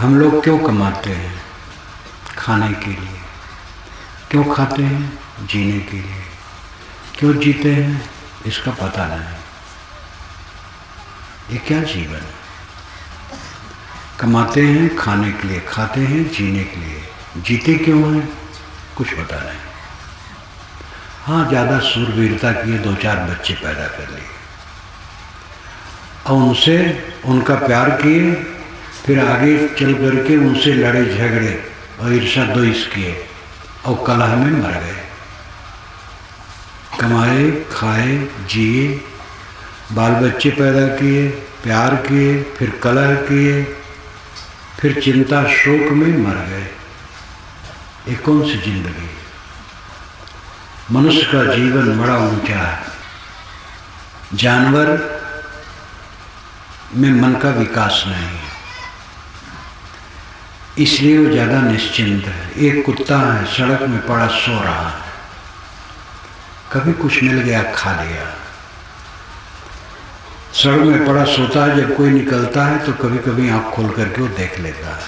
हम लोग क्यों कमाते हैं? खाने के लिए। क्यों खाते हैं? जीने के लिए। क्यों जीते हैं? इसका पता नहीं। ये क्या जीवन है? कमाते हैं खाने के लिए, खाते हैं जीने के लिए, जीते क्यों हैं? कुछ पता नहीं। हाँ, ज़्यादा सूरवीरता किए, 2-4 बच्चे पैदा कर लिए और उनसे उनका प्यार किए, फिर आगे चल करके उनसे लड़े झगड़े और ईर्ष्या द्वेष किए और कलह में मर गए। कमाए, खाए, जिए, बाल बच्चे पैदा किए, प्यार किए, फिर कलह किए, फिर चिंता शोक में मर गए। ये कौन सी जिंदगी? मनुष्य का जीवन बड़ा ऊंचा है। जानवर में मन का विकास नहीं है, इसलिए वो ज़्यादा निश्चिंत है। एक कुत्ता है, सड़क में पड़ा सो रहा है, कभी कुछ मिल गया खा लिया। सड़क में पड़ा सोता है, जब कोई निकलता है तो कभी कभी आँख खोल करके वो देख लेता है,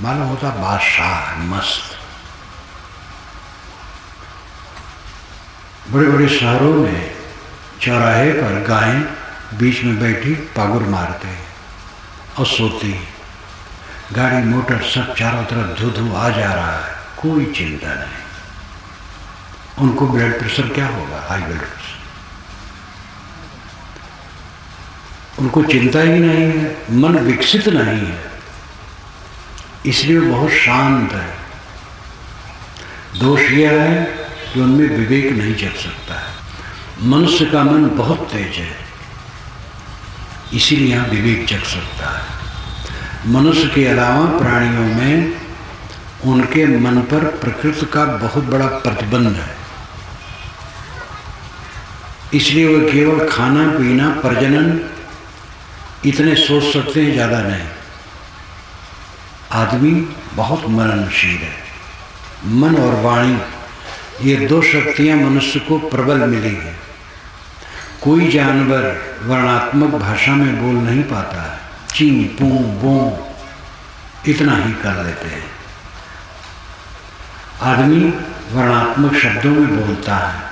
मालूम होता बादशाह मस्त। बड़े बड़े शहरों में चौराहे पर गायें बीच में बैठी पागुर मारते और सोती। गाड़ी मोटर सब चारों तरफ धू धू आ जा रहा है, कोई चिंता नहीं। उनको ब्लड प्रेशर क्या होगा? High blood pressure. उनको चिंता ही नहीं है, मन विकसित नहीं है, इसलिए बहुत शांत है। दोष यह है कि उनमें विवेक नहीं जग सकता है। मनुष्य का मन बहुत तेज है, इसीलिए यहाँ विवेक जग सकता है। मनुष्य के अलावा प्राणियों में उनके मन पर प्रकृति का बहुत बड़ा प्रतिबंध है, इसलिए वो केवल खाना पीना प्रजनन इतने सोच सकते हैं, ज़्यादा नहीं। आदमी बहुत मननशील है। मन और वाणी, ये 2 शक्तियाँ मनुष्य को प्रबल मिली हैं। कोई जानवर वर्णात्मक भाषा में बोल नहीं पाता है, ची पू बो इतना ही कर लेते हैं। आदमी वर्णात्मक शब्दों में बोलता है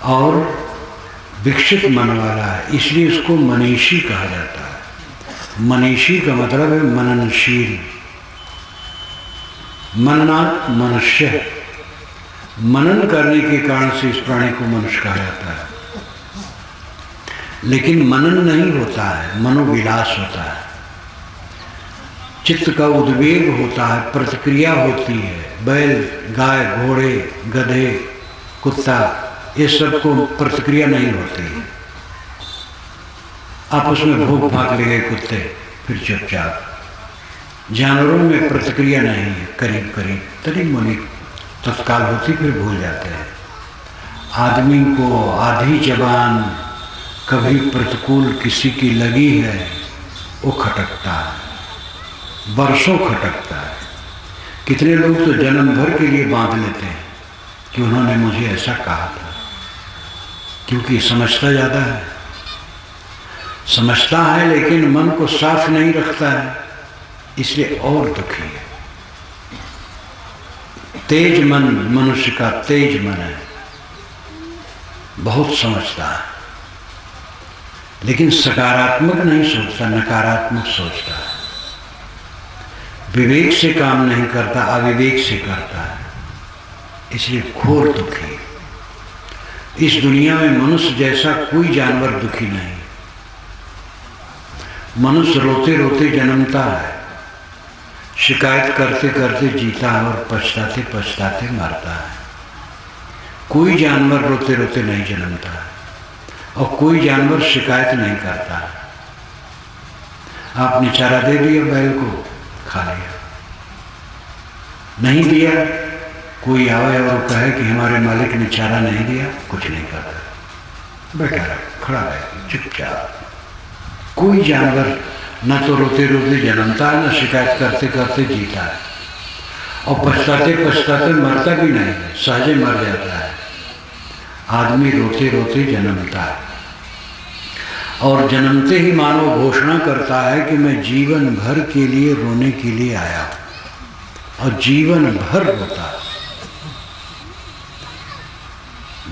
और विकसित मन वाला है, इसलिए इसको मनीषी कहा जाता है। मनीषी का मतलब है मननशील। मननात् मनुष्य, मनन करने के कारण से इस प्राणी को मनुष्य कहा जाता है। लेकिन मनन नहीं होता है, मनोविलास होता है। चित्त का उद्वेग होता है, प्रतिक्रिया होती है। बैल, गाय, घोड़े, गधे, कुत्ता, ये सब को प्रतिक्रिया नहीं होती है। आपस में भूख भाग ले गए कुत्ते, फिर चुपचाप। जानवरों में प्रतिक्रिया नहीं है, करीब करीब तनी मुनी तत्काल होती, फिर भूल जाते हैं। आदमी को आधी जबान कभी प्रतिकूल किसी की लगी है, वो खटकता है, वर्षों खटकता है। कितने लोग तो जन्म भर के लिए बांध लेते हैं कि उन्होंने मुझे ऐसा कहा था, क्योंकि समझता ज़्यादा है। समझता है लेकिन मन को साफ नहीं रखता है, इसलिए और दुखी है। तेज मन, मनुष्य का तेज मन है, बहुत समझता है, लेकिन सकारात्मक नहीं सोचता, नकारात्मक सोचता है। विवेक से काम नहीं करता, अविवेक से करता है, इसलिए घोर दुखी। इस दुनिया में मनुष्य जैसा कोई जानवर दुखी नहीं। मनुष्य रोते रोते जन्मता है, शिकायत करते करते जीता है और पछताते पछताते मरता है। कोई जानवर रोते रोते नहीं जन्मता है और कोई जानवर शिकायत नहीं करता है। आपने चारा दे दिया बैल को, खा लिया। नहीं दिया, कोई आवे और कहे कि हमारे मालिक ने चारा नहीं दिया, कुछ नहीं करता, बैठा रहा, खड़ा रहे चुपचाप। कोई जानवर न तो रोते रोते जन्मता है, न शिकायत करते करते जीता है, और पछताते पछताते मरता भी नहीं है, सहजे मर जाता है। आदमी रोते रोते जन्मता है। और जन्मते ही मानव घोषणा करता है कि मैं जीवन भर के लिए रोने के लिए आया हूं, और जीवन भर रोता है।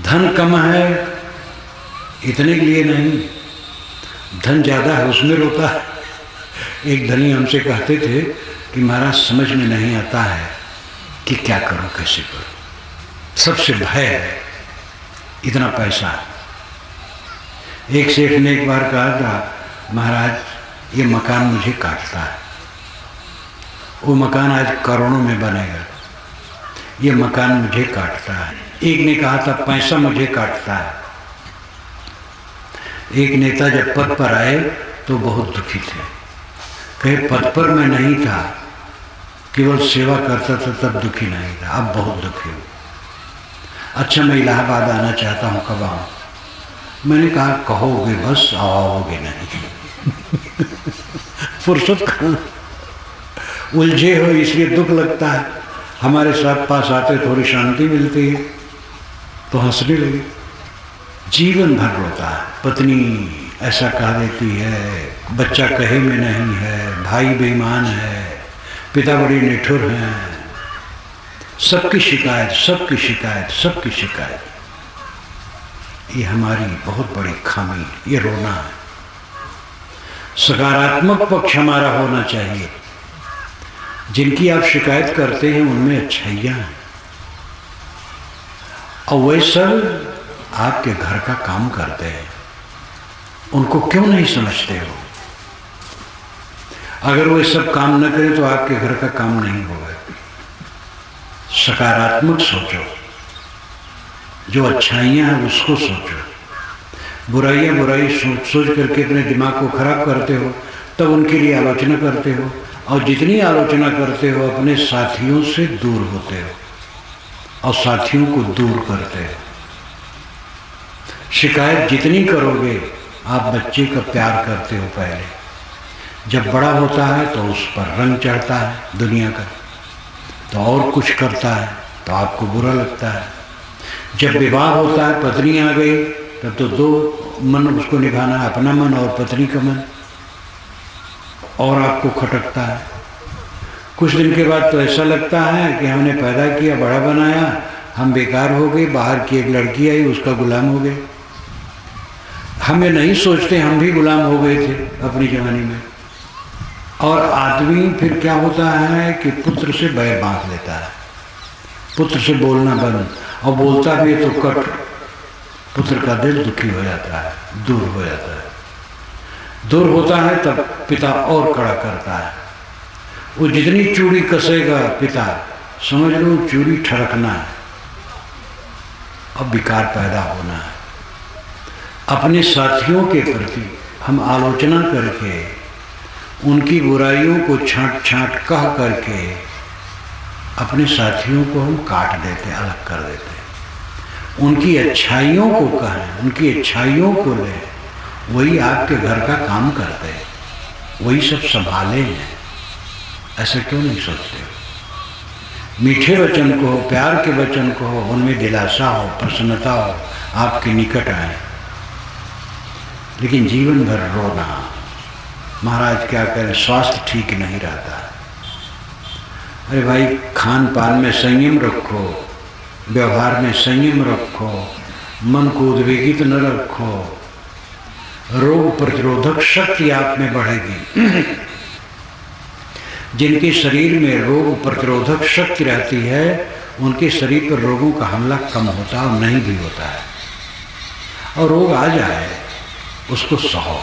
धन कम है इतने के लिए नहीं, धन ज़्यादा है उसमें रोता है। एक धनी हमसे कहते थे कि महाराज समझ में नहीं आता है कि क्या करूं कैसे करूं, सबसे भय है, इतना पैसा है। एक सेठ ने एक बार कहा था महाराज ये मकान मुझे काटता है, वो मकान आज करोड़ों में बनेगा, ये मकान मुझे काटता है। एक ने कहा था पैसा मुझे काटता है। एक नेता जब पद पर आए तो बहुत दुखी थे, कहे पद पर मैं नहीं था, केवल सेवा करता था तब दुखी नहीं था, अब बहुत दुखी हूँ। अच्छा मैं इलाहाबाद आना चाहता हूँ, कब आऊँ? मैंने कहा कहोगे बस, आओगे नहीं। फुर्सत कहाँ, उलझे हो इसलिए दुख लगता है। हमारे साथ पास आते थोड़ी शांति मिलती है तो हंसने लगे। जीवन भर रोता है, पत्नी ऐसा कह देती है, बच्चा कहे में नहीं है, भाई बेईमान है, पिता बड़ी निठुर हैं, सबकी शिकायत सबकी शिकायत सबकी शिकायत। ये हमारी बहुत बड़ी खामी, ये रोना है। सकारात्मक पक्ष हमारा होना चाहिए। जिनकी आप शिकायत करते हैं उनमें अच्छाइयाँ हैं, और वे सब आपके घर का काम करते हैं, उनको क्यों नहीं समझते हो? अगर वो सब काम न करें तो आपके घर का काम नहीं होगा। सकारात्मक सोचो, जो अच्छाइयाँ हैं उसको सोचो। बुराइयाँ बुराई सोच सोच करके अपने दिमाग को खराब करते हो, तब उनके लिए आलोचना करते हो, और जितनी आलोचना करते हो अपने साथियों से दूर होते हो और साथियों को दूर करते हो। शिकायत जितनी करोगे, आप बच्चे का प्यार करते हो पहले, जब बड़ा होता है तो उस पर रंग चढ़ता है दुनिया का, तो और कुछ करता है तो आपको बुरा लगता है। जब विवाह होता है, पत्नी आ गई, तब तो दो मन उसको निभाना है, अपना मन और पत्नी का मन, और आपको खटकता है। कुछ दिन के बाद तो ऐसा लगता है कि हमने पैदा किया, बड़ा बनाया, हम बेकार हो गए, बाहर की एक लड़की आई उसका गुलाम हो गए। हम ये नहीं सोचते हम भी गुलाम हो गए थे अपनी जवानी में। और आदमी फिर क्या होता है कि पुत्र से बैर बांध लेता है, पुत्र से बोलना बंद, और बोलता भी तो कट, पुत्र का दिल दुखी हो जाता है, दूर हो जाता है। दूर होता है तब पिता और कड़ा करता है। वो जितनी चूड़ी कसेगा पिता, समझ लो चूड़ी ठरकना है, अब विकार पैदा होना है। अपने साथियों के प्रति हम आलोचना करके, उनकी बुराइयों को छांट छांट कह करके अपने साथियों को हम काट देते, अलग कर देते। उनकी अच्छाइयों को कहें, उनकी अच्छाइयों को लें, वही आपके घर का काम करते हैं, वही सब संभाले हैं। ऐसा क्यों नहीं सोचते? मीठे वचन को, प्यार के वचन को, उनमें दिलासा हो, प्रसन्नता हो, आपके निकट आए। लेकिन जीवन भर रोना, महाराज क्या करें, स्वास्थ्य ठीक नहीं रहता। अरे भाई, खान पान में संयम रखो, व्यवहार में संयम रखो, मन को उद्वेगित न रखो, रोग प्रतिरोधक शक्ति आप में बढ़ेगी। जिनके शरीर में रोग प्रतिरोधक शक्ति रहती है, उनके शरीर पर रोगों का हमला कम होता है और नहीं भी होता है। और रोग आ जाए उसको सहो,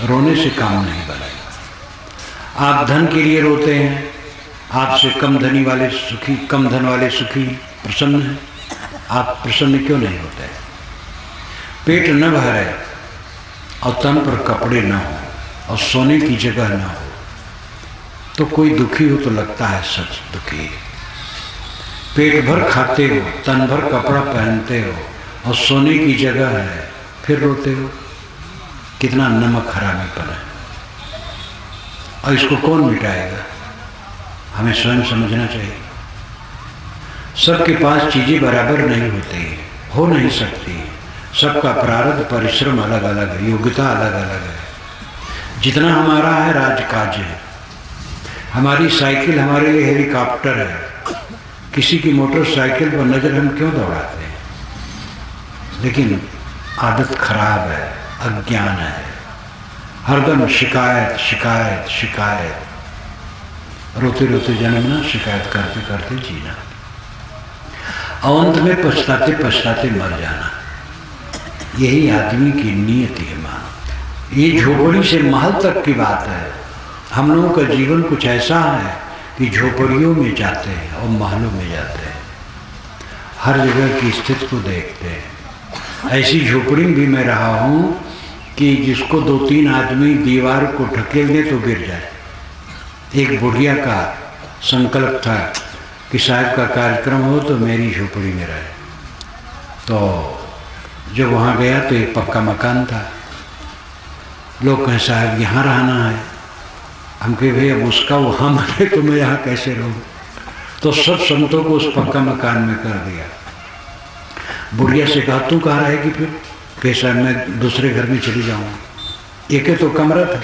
रोने से काम नहीं बनेगा। आप धन के लिए रोते हैं, आपसे कम धनी वाले सुखी, कम धन वाले सुखी प्रसन्न हैं, आप प्रसन्न क्यों नहीं होते? पेट न भरे और तन पर कपड़े न हो और सोने की जगह न हो, तो कोई दुखी हो तो लगता है सच दुखी है। पेट भर खाते हो, तन भर कपड़ा पहनते हो और सोने की जगह है, फिर रोते हो। कितना नमक हरामीपन है, और इसको कौन मिटाएगा? हमें स्वयं समझना चाहिए। सबके पास चीज़ें बराबर नहीं होती, हो नहीं सकती। सबका प्रारब्ध परिश्रम अलग अलग है, योग्यता अलग अलग है। जितना हमारा है राजकाज है, हमारी साइकिल हमारे लिए हेलीकॉप्टर है, किसी की मोटरसाइकिल पर नजर हम क्यों दौड़ाते हैं? लेकिन आदत खराब है, अज्ञान है, हरदम शिकायत शिकायत शिकायत, रोते रोते जन्मना, शिकायत करते करते जीना, अंत में पछताते पछताते मर जाना। यही आदमी की नियति है। मां, ये झोपड़ी से महल तक की बात है। हम लोगों का जीवन कुछ ऐसा है कि झोपड़ियों में जाते हैं और महलों में जाते हैं, हर जगह की स्थिति को देखते हैं। ऐसी झोपड़ी भी मैं रहा हूँ कि जिसको 2-3 आदमी दीवार को ढकेल दे तो गिर जाए। एक बुढ़िया का संकल्प था कि साहब का कार्यक्रम हो तो मेरी झोपड़ी में रहे। तो जब वहाँ गया तो एक पक्का मकान था। लोग कहें साहब यहाँ रहना है। हम कहे भाई अब उसका वहाँ मरे तो मैं यहाँ कैसे रहूँ? तो सब संतों को उस पक्का मकान में कर दिया। बुढ़िया से कहा तू कहाँ रहेगी फिर? कैसा मैं दूसरे घर में चली जाऊँगा। एक तो कमरा था,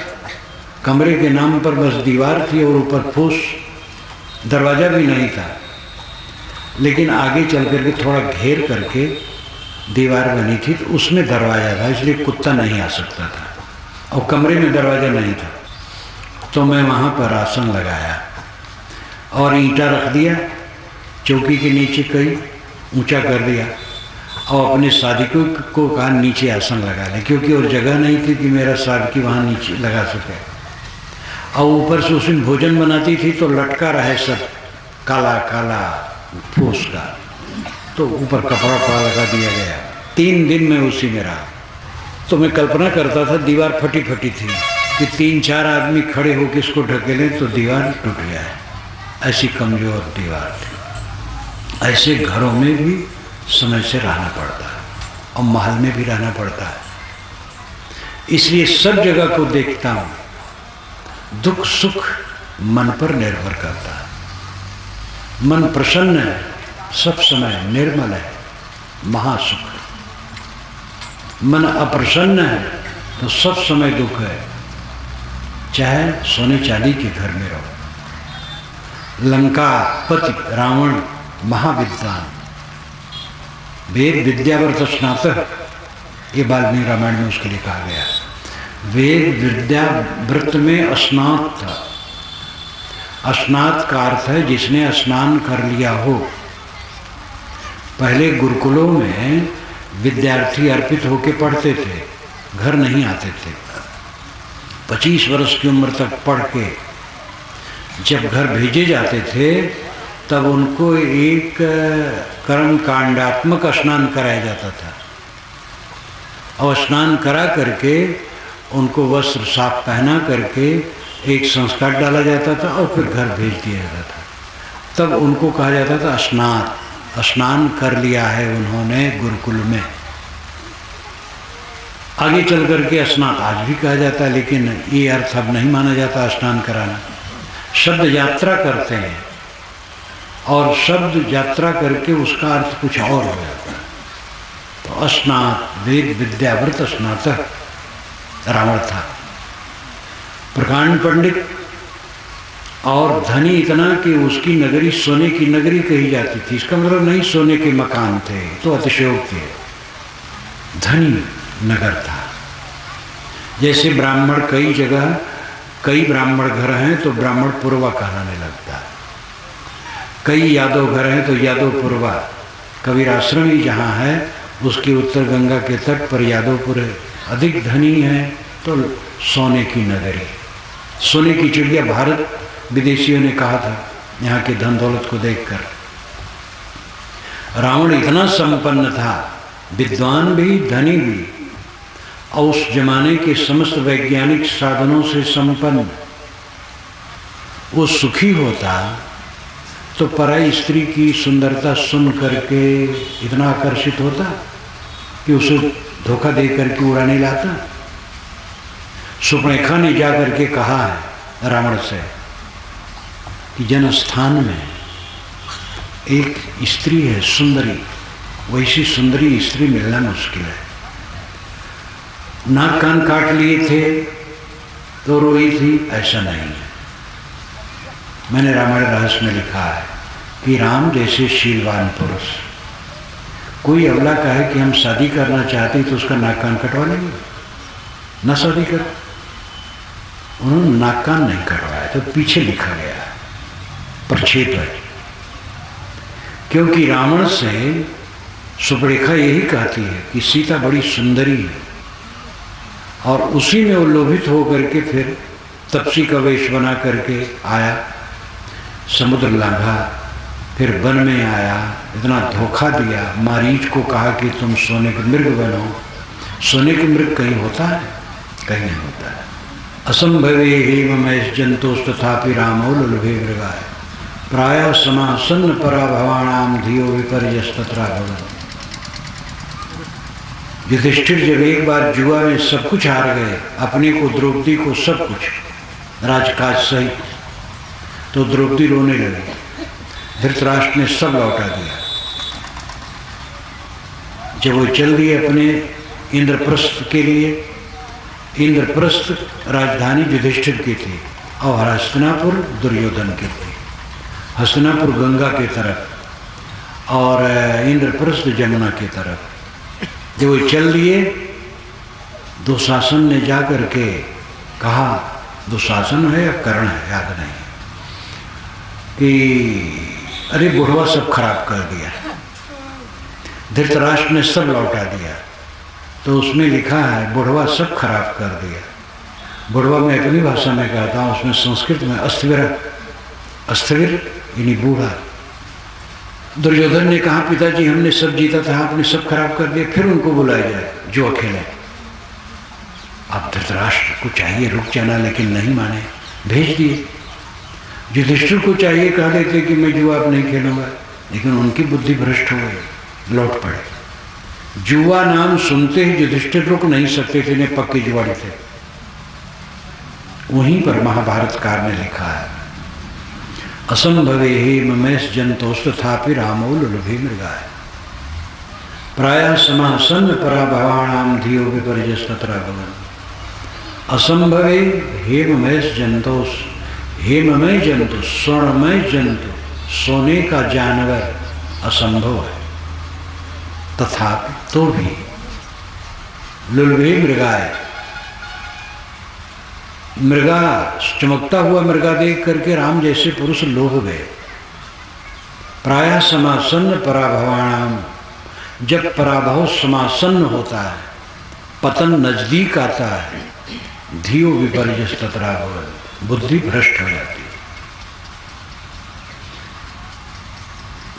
कमरे के नाम पर बस दीवार थी और ऊपर फूस, दरवाज़ा भी नहीं था। लेकिन आगे चल करके थोड़ा घेर करके दीवार बनी थी, तो उसमें दरवाज़ा था, इसलिए कुत्ता नहीं आ सकता था और कमरे में दरवाज़ा नहीं था। तो मैं वहाँ पर आसन लगाया और ईंटा रख दिया, चौकी के नीचे कहीं ऊंचा कर दिया और अपने साधकों को कहा नीचे आसन लगा ले, क्योंकि और जगह नहीं थी कि मेरा साधकी वहाँ नीचे लगा सके। और ऊपर से उसमें भोजन बनाती थी तो लटका रहे सब काला काला फूस का, तो ऊपर कपड़ा पड़ा लगा दिया गया। 3 दिन में उसी में रहा। तो मैं कल्पना करता था दीवार फटी फटी थी कि 3-4 आदमी खड़े होकर इसको ढकेलें तो दीवार टूट जाए, ऐसी कमजोर दीवार थी। ऐसे घरों में भी समय से रहना पड़ता है और महल में भी रहना पड़ता है। इसलिए सब जगह को देखता हूँ, दुख सुख मन पर निर्भर करता है। मन प्रसन्न है, सब समय निर्मल है, महासुख। मन अप्रसन्न है तो सब समय दुख है, चाहे सोने चांदी के घर में रहो। लंका पति रावण महाविद्वान, वेद विद्याव्रत स्नातक, ये वाल्मीकि रामायण में उसके लिए कहा गया। वेद विद्या व्रत में स्नात था। स्नात का अर्थ है जिसने स्नान कर लिया हो। पहले गुरुकुलों में विद्यार्थी अर्पित होकर पढ़ते थे, घर नहीं आते थे। 25 वर्ष की उम्र तक पढ़ के जब घर भेजे जाते थे तब उनको एक कर्म कांडात्मक स्नान कराया जाता था और स्नान करा करके उनको वस्त्र साफ पहना करके एक संस्कार डाला जाता था और फिर घर भेज दिया जाता था। तब उनको कहा जाता था स्नात, स्नान कर लिया है उन्होंने गुरुकुल में। आगे चल करके स्नात आज भी कहा जाता है, लेकिन ये अर्थ अब नहीं माना जाता स्नान कराना। शब्द यात्रा करते हैं और शब्द यात्रा करके उसका अर्थ कुछ और हो जाता है। तो स्नात, वेद विद्याव्रत स्नातक रावण था, प्रकांड पंडित और धनी इतना कि उसकी नगरी सोने की नगरी कही जाती थी। इसका मतलब नहीं सोने के मकान थे, तो अतिशयोक्ति है, धनी नगर था। जैसे ब्राह्मण कई जगह कई ब्राह्मण घर हैं तो ब्राह्मण पुरवा कहलाने लगता है, कई यादव घर हैं तो यादवपुरवा। कबीर आश्रम ही जहाँ है उसके उत्तर गंगा के तट पर यादवपुर है। अधिक धनी है तो सोने की नगरी, सोने की चिड़िया भारत विदेशियों ने कहा था यहाँ के धन दौलत को देखकर। रावण इतना संपन्न था, विद्वान भी धनी भी, और उस जमाने के समस्त वैज्ञानिक साधनों से संपन्न। वो सुखी होता तो पराई स्त्री की सुंदरता सुन करके इतना आकर्षित होता कि उसे धोखा दे करके उड़ा नहीं लाता। सुपर्णखा ने जा करके कहा है रावण से कि जनस्थान में एक स्त्री है सुंदरी, वैसी सुंदरी स्त्री मिलना मुश्किल है। नाक कान काट लिए थे तो रोई थी, ऐसा नहीं है। मैंने रामायण रहस्य में लिखा है कि राम जैसे शीलवान पुरुष, कोई अगला कहे कि हम शादी करना चाहते हैं तो उसका नाक कान कटवा लेंगे, ना शादी कर। उन्होंने नाक कान नहीं कटवाया, तो पीछे लिखा गया है प्रक्षेप है, क्योंकि रावण से सुपरेखा यही कहती है कि सीता बड़ी सुंदरी है, और उसी में वो लोभित होकर के फिर तपसी का वेश बना करके आया, समुद्र लांघा, फिर वन में आया, इतना धोखा दिया, मारीच को कहा कि तुम सोने के मृग बनो। सोने के मृग कहीं होता है? कहीं नहीं होता है। असंभवे हेममय जंतुष तथापि रामो लुलभे मृगाय प्रायः समासन्न पराभवाणाम धियो विपर्यस्तत्रा भवन्। युधिष्ठिर जब एक बार जुआ में सब कुछ हार गए, अपने को, द्रौपदी को, सब कुछ, राजकाज सहित, तो द्रौपदी रोने लगी। धृतराष्ट्र ने सब लौटा दिया। जब वो चल दिए अपने इंद्रप्रस्थ के लिए, इंद्रप्रस्थ राजधानी युधिष्ठिर की थी और हस्तिनापुर दुर्योधन की थी। हस्तिनापुर गंगा की तरफ और इंद्रप्रस्थ जमुना की तरफ। जब वो चल दिए, दुशासन ने जा करके कहा, दुशासन है या कर्ण है याद नहीं, कि अरे बुढ़वा सब खराब कर दिया। धृतराष्ट्र ने सब लौटा दिया, तो उसमें लिखा है बुढ़वा सब खराब कर दिया। बुढ़वा मैं अपनी भाषा में कहता हूँ, उसमें संस्कृत में अस्थिविर, अस्थिविर यानी बूढ़ा। दुर्योधन ने कहा पिताजी हमने सब जीता था, आपने सब खराब कर दिया, फिर उनको बुलाया जाए जो अकेले। अब धृतराष्ट्र को चाहिए रुक जाना, लेकिन नहीं माने, भेज दिए। युधिष्ठिर को चाहिए कह देते कि मैं जुआ अब नहीं खेलूंगा, लेकिन उनकी बुद्धि भ्रष्ट हो गई, लौट पड़े। जुआ नाम सुनते ही युधिष्ठिर रुक नहीं सकते थे, ने पक्के जुआड़ी थे। वहीं पर महाभारतकार ने लिखा है, असंभवे हेममेश जंतोष तथापि रामो लुलभे मृगाय प्रायः समासन्न पराभवाणाम धियो विपर्यस्तत्रा भवन्। असंभवे हेममेश जंतोष, हेममय जंतु, स्वर्णमय जंतु, सोने का जानवर असंभव है, तथापि तो भी लुलभे मृगाय, मृगा, चमकता हुआ मृगा देख करके राम जैसे पुरुष लोभ गए। प्रायः समासन्न पराभवाणाम, जब पराभव समासन्न होता है, पतन नजदीक आता है, धियो विपर्यस्तत्रा भवन्, बुद्धि भ्रष्ट हो जाती है।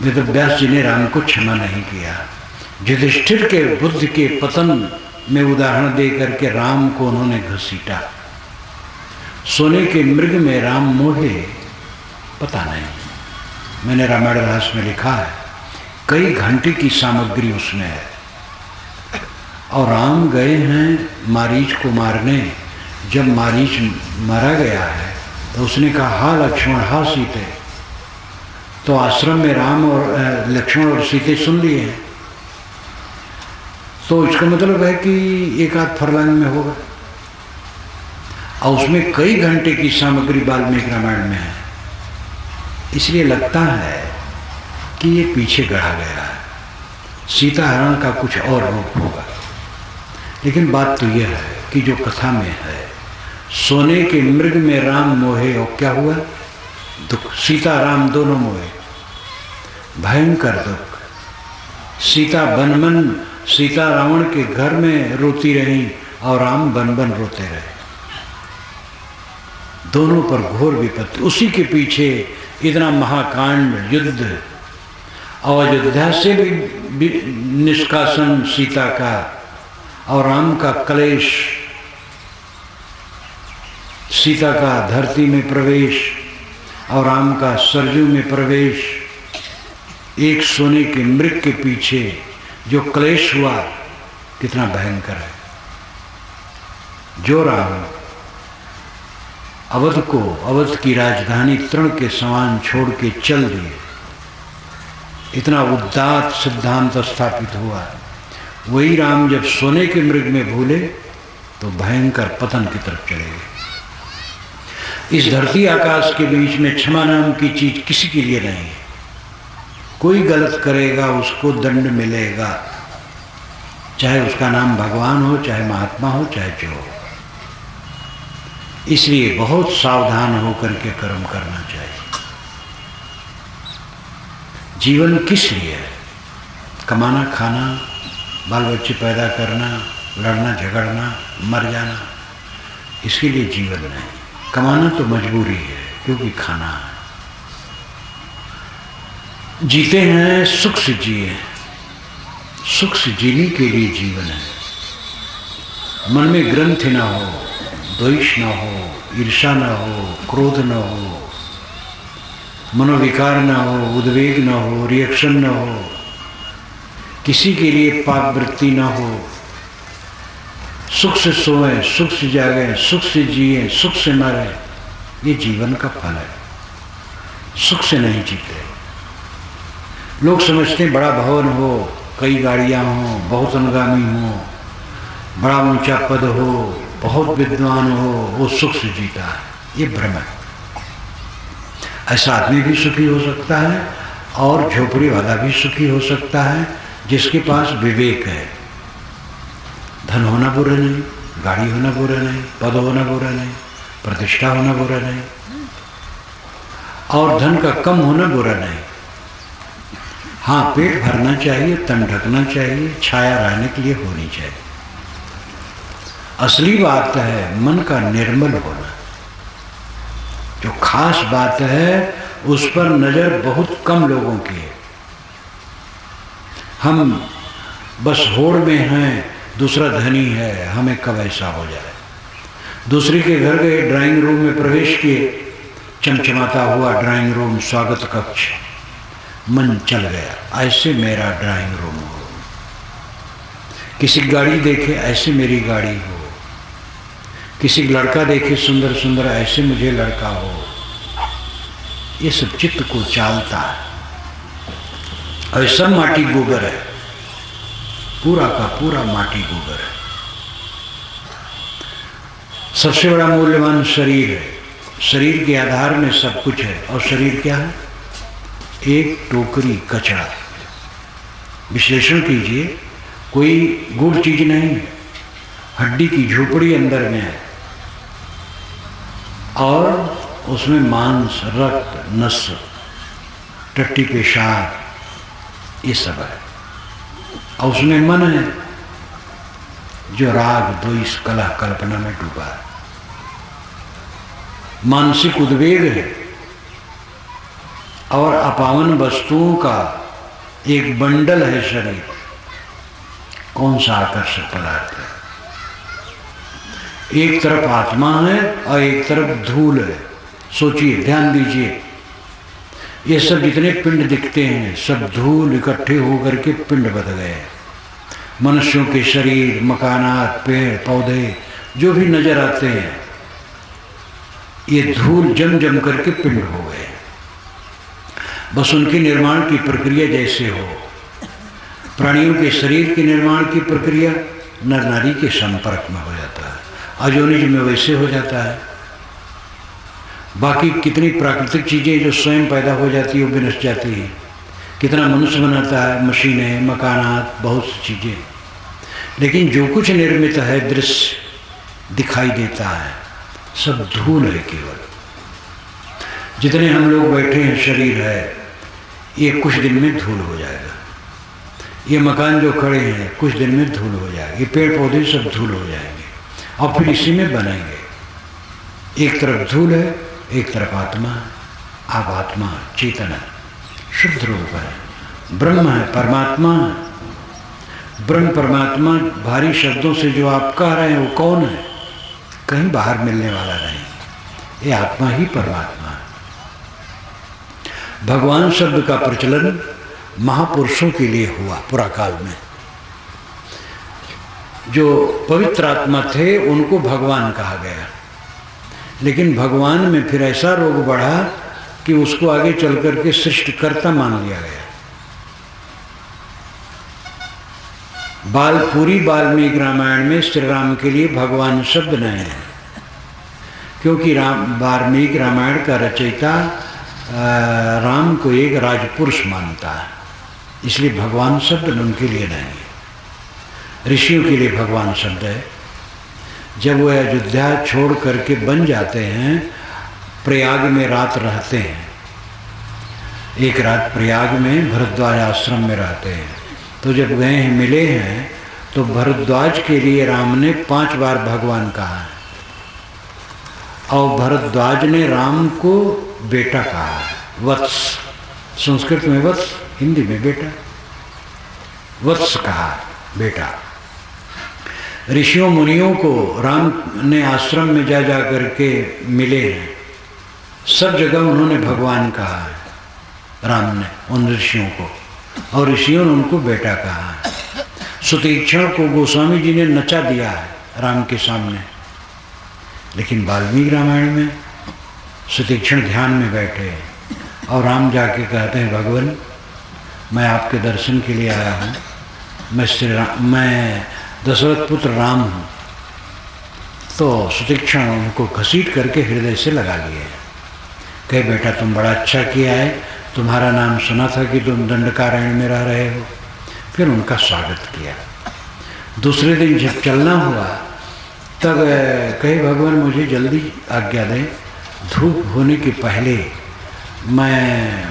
वेदव्यास जी ने राम को क्षमा नहीं किया। युधिष्ठिर के बुद्धि के पतन में उदाहरण दे करके राम को उन्होंने घसीटा। सोने के मृग में राम मोहे, पता नहीं, मैंने रामायण रहस्य में लिखा है कई घंटे की सामग्री उसमें है। और राम गए हैं मारीच को मारने। जब मारीच मारा गया है तो उसने कहा हा लक्ष्मण हा सीते, तो आश्रम में राम और लक्ष्मण और सीते सुन लिए हैं, तो इसका मतलब है कि एक आध फरलांग में होगा। और उसमें कई घंटे की सामग्री वाल्मीकि रामायण में है, इसलिए लगता है कि ये पीछे गढ़ा गया है, सीता हरण का कुछ और रूप होगा। लेकिन बात तो यह है कि जो कथा में है, सोने के मृग में राम मोहे, और क्या हुआ? दुख। सीता राम दोनों मोहे, भयंकर दुख। सीता बन बन, सीता रावण के घर में रोती रही और राम बन बन रोते रहे। दोनों पर घोर विपत्ति। उसी के पीछे इतना महाकांड, युद्ध, और अयोध्या से भी निष्कासन सीता का, और राम का क्लेश, सीता का धरती में प्रवेश और राम का सरजू में प्रवेश। एक सोने के मृग के पीछे जो क्लेश हुआ कितना भयंकर है। जो राम अवध को, अवध की राजधानी तृण के समान छोड़ के चल दिए, इतना उदात्त सिद्धांत स्थापित हुआ। वही राम जब सोने के मृग में भूले तो भयंकर पतन की तरफ चलेंगे। इस धरती आकाश के बीच में क्षमा नाम की चीज किसी के लिए नहीं है। कोई गलत करेगा उसको दंड मिलेगा, चाहे उसका नाम भगवान हो, चाहे महात्मा हो, चाहे जो हो। इसलिए बहुत सावधान होकर के कर्म करना चाहिए। जीवन किस लिए है? कमाना, खाना, बाल बच्चे पैदा करना, लड़ना झगड़ना, मर जाना, इसके लिए जीवन नहीं। कमाना तो मजबूरी है क्योंकि खाना है। जीते हैं सुख से जिए, सुख से जीने के लिए जीवन है। मन में ग्रंथ न हो, द्वेष न हो, ईर्षा न हो, क्रोध न हो, मनोविकार न हो, उद्वेग न हो, रिएक्शन न हो, किसी के लिए पाप वृत्ति न हो। सुख से सोएं, सुख से जागें, सुख से जिए, सुख से मरें, ये जीवन का फल है। सुख से नहीं जीते। लोग समझते हैं बड़ा भवन हो, कई गाड़ियां हो, बहुत अनुगामी हो, बड़ा ऊंचा पद हो, बहुत विद्वान हो, वो सुख से जीता है। ये भ्रम है। ऐसा आदमी भी सुखी हो सकता है और झोपड़ी वाला भी सुखी हो सकता है, जिसके पास विवेक है। धन होना बुरा नहीं, गाड़ी होना बुरा नहीं, पद होना बुरा नहीं, प्रतिष्ठा होना बुरा नहीं, और धन का कम होना बुरा नहीं। हाँ, पेट भरना चाहिए, तन ढकना चाहिए, छाया रहने के लिए होनी चाहिए। असली बात है मन का निर्मल होना। जो खास बात है उस पर नजर बहुत कम लोगों की है। हम बस होड़ में हैं, दूसरा धनी है, हमें कब ऐसा हो जाए। दूसरे के घर गए, ड्राइंग रूम में प्रवेश किए, चमचमाता हुआ ड्राइंग रूम, स्वागत कक्ष, मन चल गया, ऐसे मेरा ड्राइंग रूम हो। किसी गाड़ी देखे, ऐसे मेरी गाड़ी हो। किसी लड़का देखे सुंदर सुंदर, ऐसे मुझे लड़का हो। ये सब चित्त को चालता है। और सब माटी गोबर है, पूरा का पूरा माटी गोबर है। सबसे बड़ा मूल्यवान शरीर है। शरीर के आधार में सब कुछ है। और शरीर क्या है? एक टोकरी कचरा। विश्लेषण कीजिए, कोई गुड़ चीज नहीं है। हड्डी की झोपड़ी अंदर में है और उसमें मांस, रक्त, नस, टट्टी, पेशाब, ये सब है। और उसमें मन है जो राग, द्वेष, कलह, कल्पना में डूबा है। मानसिक उद्वेग है और अपावन वस्तुओं का एक बंडल है शरीर। कौन सा आकर्षक पदार्थ है? एक तरफ आत्मा है और एक तरफ धूल है। सोचिए, ध्यान दीजिए, ये सब जितने पिंड दिखते हैं सब धूल इकट्ठे होकर के पिंड बन गए। मनुष्यों के शरीर, मकानात, पेड़ पौधे जो भी नजर आते हैं, ये धूल जम जम करके पिंड हो गए। बस उनके निर्माण की प्रक्रिया जैसे हो। प्राणियों के शरीर के निर्माण की प्रक्रिया नर नारी के संपर्क में हो जाता है, अजोनिज में वैसे हो जाता है। बाकी कितनी प्राकृतिक चीज़ें जो स्वयं पैदा हो जाती है वो भी नष्ट जाती है। कितना मनुष्य बनाता है, मशीनें, मकानात, बहुत सी चीज़ें, लेकिन जो कुछ निर्मित है, दृश्य दिखाई देता है, सब धूल है केवल। जितने हम लोग बैठे हैं, शरीर है, ये कुछ दिन में धूल हो जाएगा। ये मकान जो खड़े हैं कुछ दिन में धूल हो जाएगा। ये पेड़ पौधे सब धूल हो जाएंगे और फिर इसी में बनेंगे। एक तरफ धूल है, एक तरफ आत्मा। आप आत्मा, चेतन है, शुद्ध रूप है, ब्रह्म है, परमात्मा है। ब्रह्म परमात्मा भारी शब्दों से जो आप कह रहे हैं वो कौन है? कहीं बाहर मिलने वाला नहीं, ये आत्मा ही परमात्मा है। भगवान शब्द का प्रचलन महापुरुषों के लिए हुआ पुरा काल में। जो पवित्र आत्मा थे उनको भगवान कहा गया, लेकिन भगवान में फिर ऐसा रोग बढ़ा कि उसको आगे चल करके सृष्टिकर्ता मान लिया गया। पूरी वाल्मीकि रामायण में श्री राम के लिए भगवान शब्द नहीं है, क्योंकि वाल्मीकि रामायण का रचयिता राम को एक राजपुरुष मानता है, इसलिए भगवान शब्द उनके लिए नहीं है। ऋषियों के लिए भगवान शब्द है। जब वह अयोध्या छोड़ करके बन जाते हैं, प्रयाग में रात रहते हैं, एक रात प्रयाग में भरद्वाज आश्रम में रहते हैं। तो जब गए हैं, मिले हैं, तो भरद्वाज के लिए राम ने 5 बार भगवान कहा है, और भरद्वाज ने राम को बेटा कहा है, वत्स। संस्कृत में वत्स, हिंदी में बेटा, वत्स कहा, बेटा। ऋषियों मुनियों को राम ने आश्रम में जा जा करके मिले हैं, सब जगह उन्होंने भगवान कहा है, राम ने उन ऋषियों को, और ऋषियों ने उनको बेटा कहा है। सुतीक्षण को गोस्वामी जी ने नचा दिया है राम के सामने, लेकिन वाल्मीकि रामायण में सुतीक्षण ध्यान में बैठे और राम जाके कहते हैं, भगवान मैं आपके दर्शन के लिए आया हूँ, मैं दशरथ पुत्र राम हूँ। तो सुतीक्षण उनको घसीट करके हृदय से लगा लिए, कहे बेटा तुम बड़ा अच्छा किया है, तुम्हारा नाम सुना था कि तुम दंडकारण्य में रह रहे हो। फिर उनका स्वागत किया। दूसरे दिन जब चलना हुआ तब कहे भगवान मुझे जल्दी आज्ञा दें, धूप होने के पहले मैं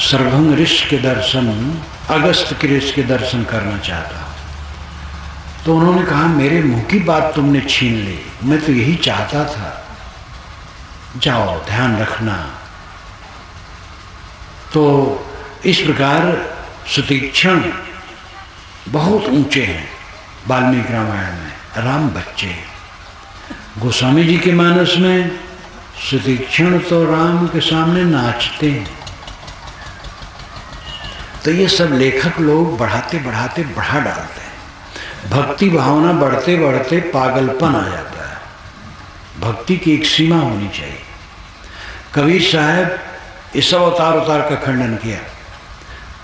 सर्वभंग ऋषि के दर्शन, अगस्त के ऋषि के दर्शन करना चाहता हूँ। तो उन्होंने कहा मेरे मुंह की बात तुमने छीन ली, मैं तो यही चाहता था, जाओ ध्यान रखना। तो इस प्रकार सुतीक्षण बहुत ऊंचे हैं वाल्मीकि रामायण में, राम बच्चे हैं। गोस्वामी जी के मानस में सुतीक्षण तो राम के सामने नाचते हैं। तो ये सब लेखक लोग बढ़ाते बढ़ाते बढ़ा डालते हैं। भक्ति भावना बढ़ते बढ़ते पागलपन आ जाता है। भक्ति की एक सीमा होनी चाहिए। कबीर साहब इस सब अवतार उतार का खंडन किया,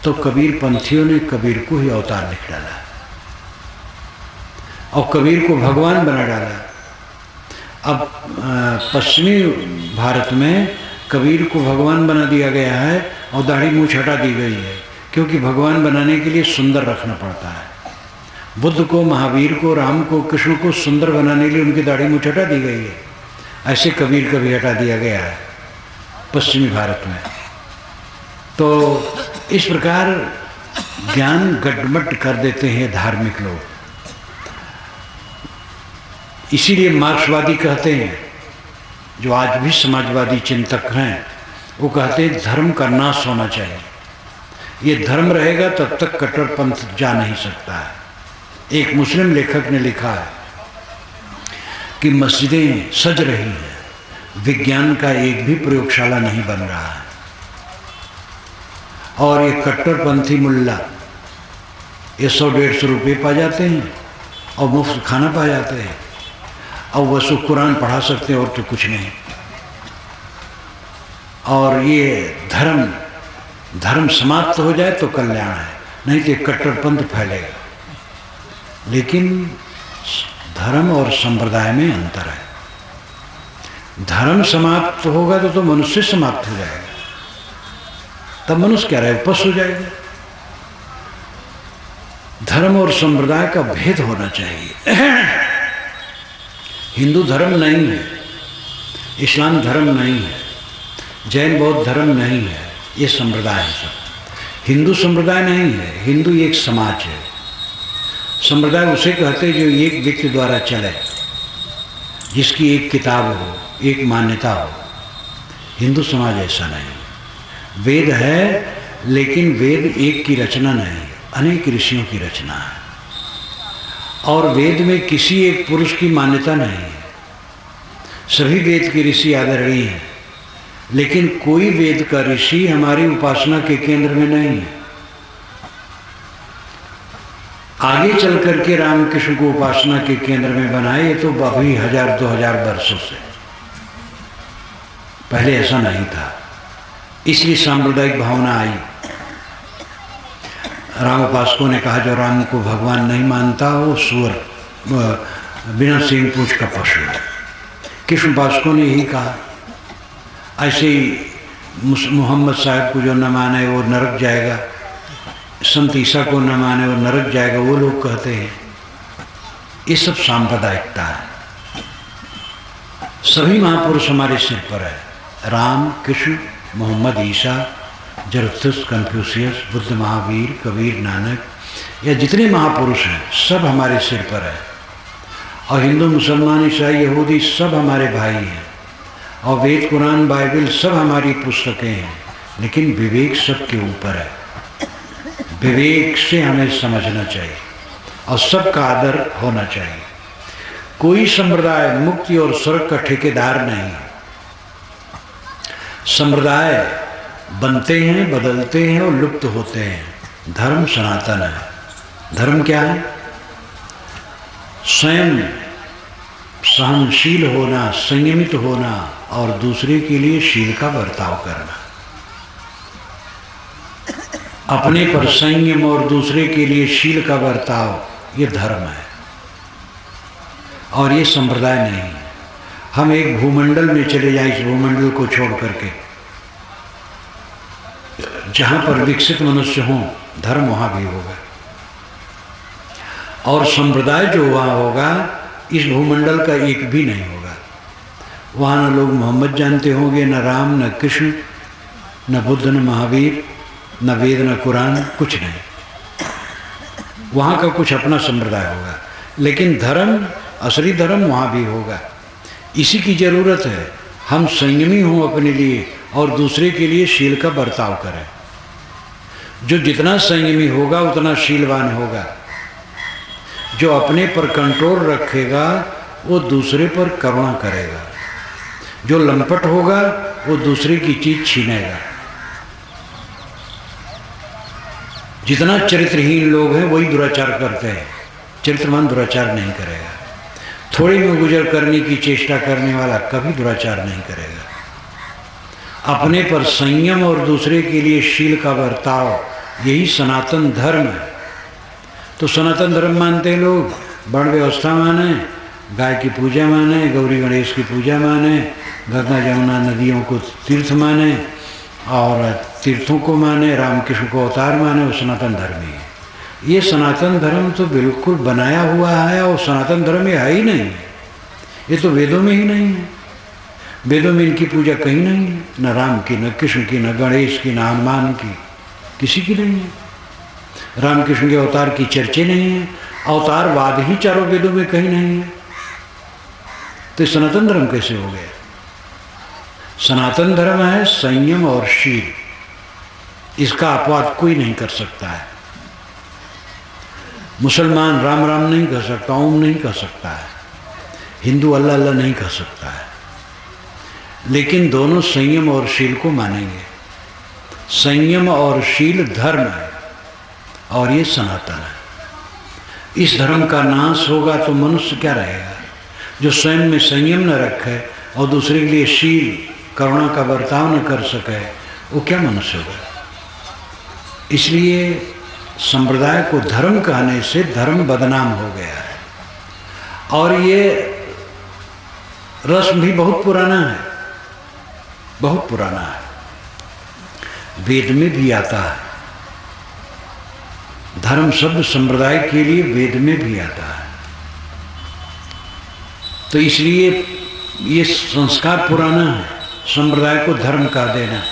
तो कबीर पंथियों ने कबीर को ही अवतार लिख डाला और कबीर को भगवान बना डाला। अब पश्चिमी भारत में कबीर को भगवान बना दिया गया है और दाढ़ी मूछ हटा दी गई है, क्योंकि भगवान बनाने के लिए सुंदर रखना पड़ता है। बुद्ध को, महावीर को, राम को, कृष्ण को सुंदर बनाने के लिए उनकी दाढ़ी मूछ हटा दी गई है। ऐसे कबीर का भी हटा दिया गया है पश्चिमी भारत में। तो इस प्रकार ज्ञान गड़बड़ कर देते हैं धार्मिक लोग। इसीलिए मार्क्सवादी कहते हैं, जो आज भी समाजवादी चिंतक हैं, वो कहते हैं धर्म का नाश होना चाहिए। ये धर्म रहेगा तब तक कट्टरपंथ जा नहीं सकता है। एक मुस्लिम लेखक ने लिखा है कि मस्जिदें सज रही हैं, विज्ञान का एक भी प्रयोगशाला नहीं बन रहा है, और ये कट्टरपंथी मुल्ला ये 100-150 रुपये पा जाते हैं और मुफ्त खाना पा जाते हैं, और वह कुरान पढ़ा सकते हैं और तो कुछ नहीं। और ये धर्म समाप्त हो जाए तो कल्याण है, नहीं तो कट्टरपंथ फैलेगा। लेकिन धर्म और संप्रदाय में अंतर है। धर्म समाप्त होगा तो मनुष्य समाप्त हो जाएगा, तब मनुष्य क्या रहेगा, पशु हो जाएगा। धर्म और संप्रदाय का भेद होना चाहिए। हिंदू धर्म नहीं है, इस्लाम धर्म नहीं है, जैन बौद्ध धर्म नहीं है, ये संप्रदाय है सब। हिंदू संप्रदाय नहीं है, हिंदू एक समाज है। संप्रदाय उसे कहते हैं जो एक व्यक्ति द्वारा चले, जिसकी एक किताब हो, एक मान्यता हो। हिंदू समाज ऐसा नहीं। वेद है, लेकिन वेद एक की रचना नहीं, अनेक ऋषियों की रचना है। और वेद में किसी एक पुरुष की मान्यता नहीं है। सभी वेद के ऋषि आदरणीय हैं, लेकिन कोई वेद का ऋषि हमारी उपासना के केंद्र में नहीं है। आगे चल करके रामकृष्ण को उपासना के केंद्र में बनाए, तो अभी 1000-2000 वर्षों से, पहले ऐसा नहीं था। इसलिए सांप्रदायिक भावना आई। राम उपासकों ने कहा जो राम को भगवान नहीं मानता वो सुअर बिना सींग पूंछ का पशु है। कृष्ण उपासकों ने यही कहा। ऐसे ही मोहम्मद साहब को जो न माने वो नरक जाएगा, संत ईसा को न माने वो नरक जाएगा, वो लोग कहते हैं। ये सब सांप्रदायिकता है। सभी महापुरुष हमारे सिर पर है। राम, कृष्ण, मोहम्मद, ईसा, जरथुस, कन्फ्यूशियस, बुद्ध, महावीर, कबीर, नानक, या जितने महापुरुष हैं सब हमारे सिर पर है। और हिंदू, मुसलमान, ईसाई, यहूदी सब हमारे भाई हैं। और वेद, कुरान, बाइबल सब हमारी पुस्तकें हैं। लेकिन विवेक सबके ऊपर है। विवेक से हमें समझना चाहिए और सबका आदर होना चाहिए। कोई संप्रदाय मुक्ति और स्वर्ग का ठेकेदार नहीं है। संप्रदाय बनते हैं, बदलते हैं और लुप्त होते हैं। धर्म सनातन है। धर्म क्या है? स्वयं सहनशील होना, संयमित होना और दूसरे के लिए शील का बर्ताव करना। अपने पर संयम और दूसरे के लिए शील का बर्ताव, ये धर्म है और ये संप्रदाय नहीं है। हम एक भूमंडल में चले जाएं, इस भूमंडल को छोड़ करके, जहां पर विकसित मनुष्य हों, धर्म वहां भी होगा। और संप्रदाय जो वहां होगा, इस भूमंडल का एक भी नहीं होगा। वहां न लोग मोहम्मद जानते होंगे, न राम, न कृष्ण, न बुद्ध, न महावीर, न वेद, न कुरान, कुछ नहीं। वहां का कुछ अपना संप्रदाय होगा। लेकिन धर्म, असली धर्म वहां भी होगा। इसी की जरूरत है। हम संयमी हों अपने लिए और दूसरे के लिए शील का बर्ताव करें। जो जितना संयमी होगा उतना शीलवान होगा। जो अपने पर कंट्रोल रखेगा वो दूसरे पर करुणा करेगा। जो लंपट होगा वो दूसरे की चीज छीनेगा। जितना चरित्रहीन लोग हैं वही दुराचार करते हैं। चरित्रवान दुराचार नहीं करेगा। थोड़ी में गुजर करने की चेष्टा करने वाला कभी दुराचार नहीं करेगा। अपने पर संयम और दूसरे के लिए शील का बर्ताव, यही सनातन धर्म है। तो सनातन धर्म मानते हैं लोग, वर्ण व्यवस्था माने, गाय की पूजा माने, गौरी गणेश की पूजा माने, गंगा जमुना नदियों को तीर्थ माने और तीर्थों को माने, रामकृष्ण को अवतार माने, वो सनातन धर्म ही है। ये सनातन धर्म तो बिल्कुल बनाया हुआ है और सनातन धर्म ये है ही नहीं। ये तो वेदों में ही नहीं है। वेदों में इनकी पूजा कहीं नहीं है, न राम की, न कृष्ण की, न गणेश की, न हनुमान की, किसी की नहीं है। रामकृष्ण के अवतार की चर्चा नहीं है। अवतारवाद ही चारों वेदों में कहीं नहीं है। तो सनातन धर्म कैसे हो गया? सनातन धर्म है संयम और शील। इसका अपवाद कोई नहीं कर सकता है। मुसलमान राम राम नहीं कह सकता, ओम नहीं कह सकता है। हिंदू अल्लाह अल्लाह नहीं कह सकता है। लेकिन दोनों संयम और शील को मानेंगे। संयम और शील धर्म है और ये सनातन है। इस धर्म का नाश होगा तो मनुष्य क्या रहेगा? जो स्वयं में संयम न रखे और दूसरे के लिए शील, करुणा का बर्ताव न कर सके, वो क्या मनुष्य होगा? इसलिए संप्रदाय को धर्म कहने से धर्म बदनाम हो गया है। और ये रस्म भी बहुत पुराना है, बहुत पुराना है। वेद में भी आता है। धर्म शब्द संप्रदाय के लिए वेद में भी आता है। तो इसलिए ये संस्कार पुराना है, संप्रदाय को धर्म कह देना।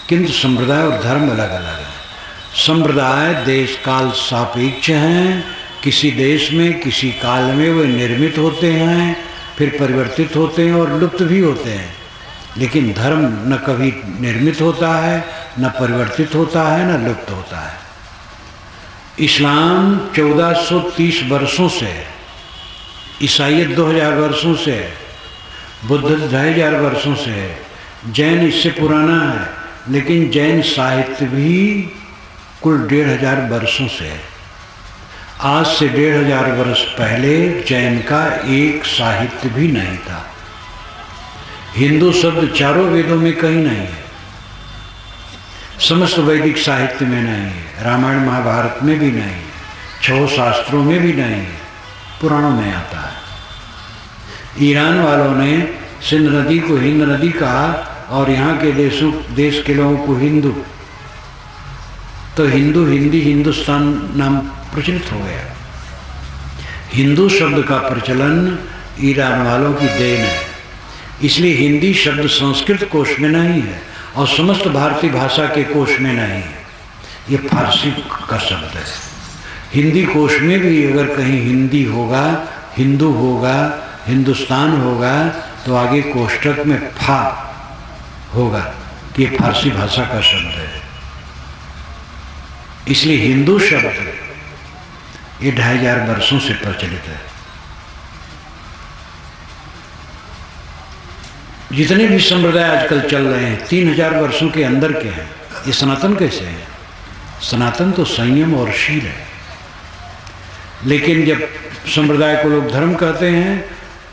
किंतु संप्रदाय और धर्म अलग अलग है। संप्रदाय देश काल सापेक्ष हैं। किसी देश में, किसी काल में वे निर्मित होते हैं, फिर परिवर्तित होते हैं और लुप्त भी होते हैं। लेकिन धर्म न कभी निर्मित होता है, न परिवर्तित होता है, न लुप्त होता है। इस्लाम 1430 वर्षों से, ईसाईयत 2000 वर्षों से, बुद्ध 2500 वर्षों से, जैन इससे पुराना है। लेकिन जैन साहित्य भी कुल 1500 वर्षों से है। आज से 1500 वर्ष पहले जैन का एक साहित्य भी नहीं था। हिंदू शब्द चारों वेदों में कहीं नहीं है। समस्त वैदिक साहित्य में नहीं है, रामायण महाभारत में भी नहीं है, 6 शास्त्रों में भी नहीं है, पुराणों में आता है। ईरान वालों ने सिंध नदी को हिंद नदी कहा और यहाँ के देश के लोगों को हिंदू, तो हिंदू हिंदी हिंदुस्तान नाम प्रचलित हो गया। हिंदू शब्द का प्रचलन ईरान वालों की देन है, इसलिए हिंदी शब्द संस्कृत कोश में नहीं है और समस्त भारतीय भाषा के कोश में नहीं है, ये फारसी का शब्द है। हिंदी कोश में भी अगर कहीं हिंदी होगा, हिंदू होगा, हिंदुस्तान होगा, तो आगे कोष्ठक में फा होगा कि ये फारसी भाषा का शब्द है। इसलिए हिंदू शब्द ये 2500 वर्षों से प्रचलित है। जितने भी संप्रदाय आजकल चल रहे हैं 3000 वर्षों के अंदर के हैं। ये सनातन कैसे है? सनातन तो संयम और शील है। लेकिन जब संप्रदाय को लोग धर्म कहते हैं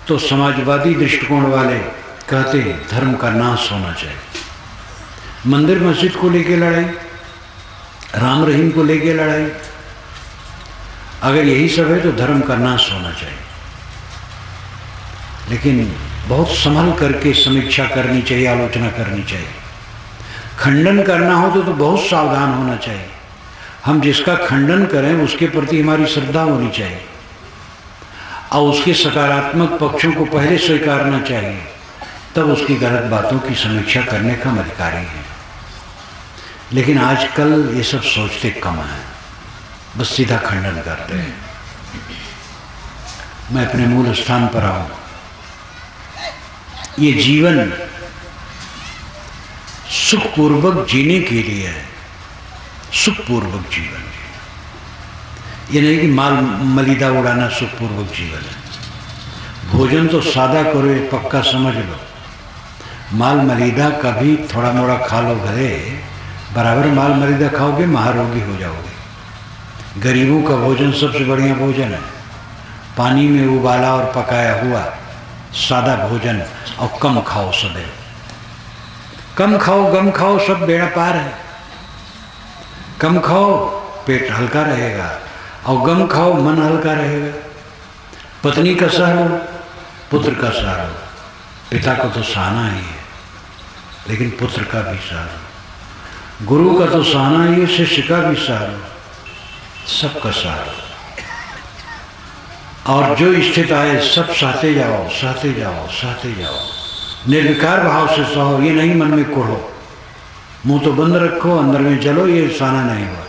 तो समाजवादी दृष्टिकोण वाले कहते हैं धर्म का नाश होना चाहिए। मंदिर मस्जिद को लेके लड़ाई, राम रहीम को लेके लड़ाई, अगर यही सब है तो धर्म का नाश होना चाहिए। लेकिन बहुत संभल करके समीक्षा करनी चाहिए, आलोचना करनी चाहिए। खंडन करना हो तो बहुत सावधान होना चाहिए। हम जिसका खंडन करें उसके प्रति हमारी श्रद्धा होनी चाहिए और उसके सकारात्मक पक्षों को पहले स्वीकारना चाहिए, तब उसकी गलत बातों की समीक्षा करने का हम अधिकारी हैं। लेकिन आजकल ये सब सोचते कम है, बस सीधा खंडन करते हैं। मैं अपने मूल स्थान पर आऊं। ये जीवन सुखपूर्वक जीने के लिए है, सुखपूर्वक जीवन। ये नहीं कि माल मलिदा उड़ाना सुखपूर्वक जीवन है। भोजन तो सादा करो, ये पक्का समझ लो। माल मलिदा कभी थोड़ा मोड़ा खा लो घरे, बराबर माल मलिदा खाओगे महारोगी हो जाओगे। गरीबों का भोजन सबसे बढ़िया भोजन है। पानी में उबाला और पकाया हुआ सादा भोजन, और कम खाओ सदैव। कम खाओ, गम खाओ, सब बेड़ा पार है। कम खाओ पेट हल्का रहेगा, और गम खाओ मन हल्का रहेगा। पत्नी का सहारो, पुत्र का सहारो। पिता को तो सहना ही है, लेकिन पुत्र का भी सहारो। गुरु का तो सहना ही है, शिष्य का भी सहारो, सबका सहारो। और जो स्थित आए सब सहते जाओ, सहते जाओ, सहते जाओ। निर्विकार भाव से सहो, ये नहीं मन में कुढ़ो। मुंह तो बंद रखो, अंदर में जलो, ये सहना नहीं हुआ।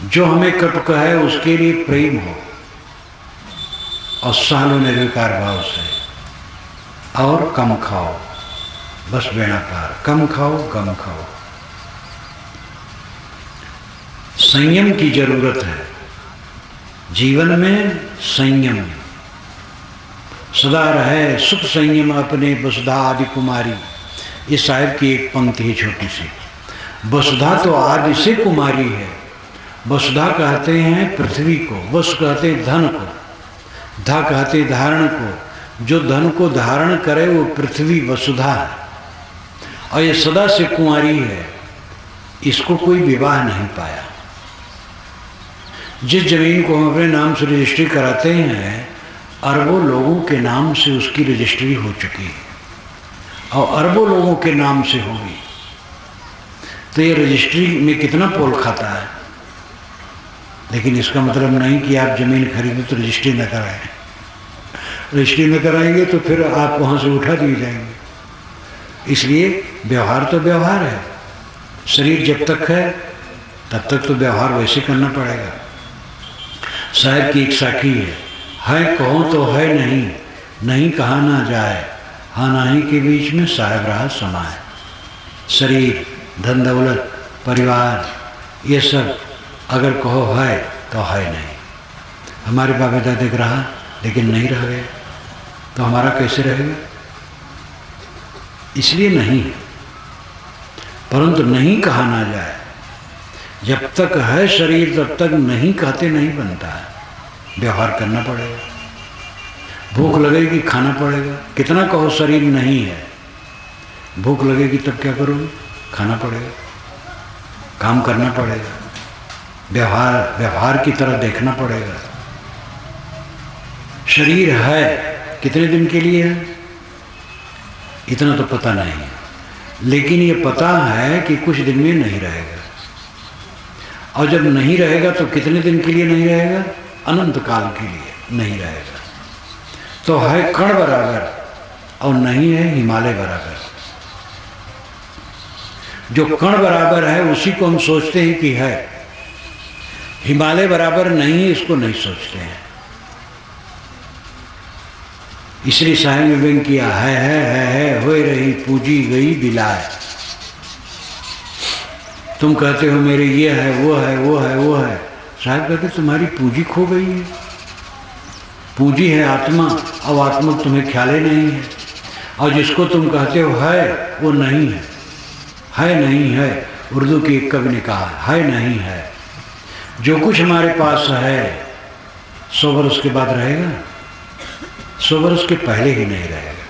जो हमें कटुक है उसके लिए प्रेम हो और सह लो निर्विकार भाव से। और कम खाओ, बस बेड़ा पार। कम खाओ, गम खाओ। संयम की जरूरत है जीवन में। संयम सदा रहे सुख संयम अपने वसुधा आदि कुमारी। ये साहिब की एक पंक्ति है छोटी सी। वसुधा तो आदि से कुमारी है। वसुधा कहते हैं पृथ्वी को, वसु कहते हैं धन को, धा कहते हैं धारण को। जो धन को धारण करे वो पृथ्वी वसुधा है, और ये सदा से कुंवारी है। इसको कोई विवाह नहीं पाया। जिस जमीन को हम अपने नाम से रजिस्ट्री कराते हैं, अरबों लोगों के नाम से उसकी रजिस्ट्री हो चुकी है, और अरबों लोगों के नाम से होगी। तो ये रजिस्ट्री में कितना पोल खाता है। लेकिन इसका मतलब नहीं कि आप जमीन खरीदो तो रजिस्ट्री न कराएं। रजिस्ट्री न कराएंगे तो फिर आप वहाँ से उठा दिए जाएंगे। इसलिए व्यवहार तो व्यवहार है। शरीर जब तक है तब तक तो व्यवहार वैसे करना पड़ेगा। साहिब की एक साखी है कहो तो है नहीं, नहीं कहा ना जाए, हाँ नाही के बीच में साहिब रहा समाए। शरीर, धन दौलत, परिवार, ये सब अगर कहो है तो है नहीं। हमारे बाबा दादा रहा लेकिन नहीं रह गए, तो हमारा कैसे रहेगा? इसलिए नहीं, परंतु नहीं कहा ना जाए। जब तक है शरीर तब तक नहीं कहते नहीं बनता है। व्यवहार करना पड़ेगा। भूख लगेगी खाना पड़ेगा। कितना कहो शरीर नहीं है, भूख लगेगी तब क्या करोगे? खाना पड़ेगा, काम करना पड़ेगा, व्यवहार की तरह देखना पड़ेगा। शरीर है कितने दिन के लिए है इतना तो पता नहीं है, लेकिन ये पता है कि कुछ दिन में नहीं रहेगा। और जब नहीं रहेगा तो कितने दिन के लिए नहीं रहेगा? अनंत काल के लिए नहीं रहेगा। तो है कण बराबर और नहीं है हिमालय बराबर। जो कण बराबर है उसी को हम सोचते हैं कि है, हिमालय बराबर नहीं है इसको नहीं सोचते हैं। इसलिए साहेब ने व्यंग किया है हो रही पूजी गई बिलाए। तुम कहते हो मेरे ये है वो है वो है वो है, साहब कहते तुम्हारी पूंजी खो गई है। पूंजी है आत्मा, अब आत्मा तुम्हें ख्याल ही नहीं है। और जिसको तुम कहते हो है वो नहीं है नहीं है। उर्दू की एक कवि ने कहा है नहीं है। जो कुछ हमारे पास है 100 वर्ष के बाद रहेगा, 100 वर्ष के पहले ही नहीं रहेगा,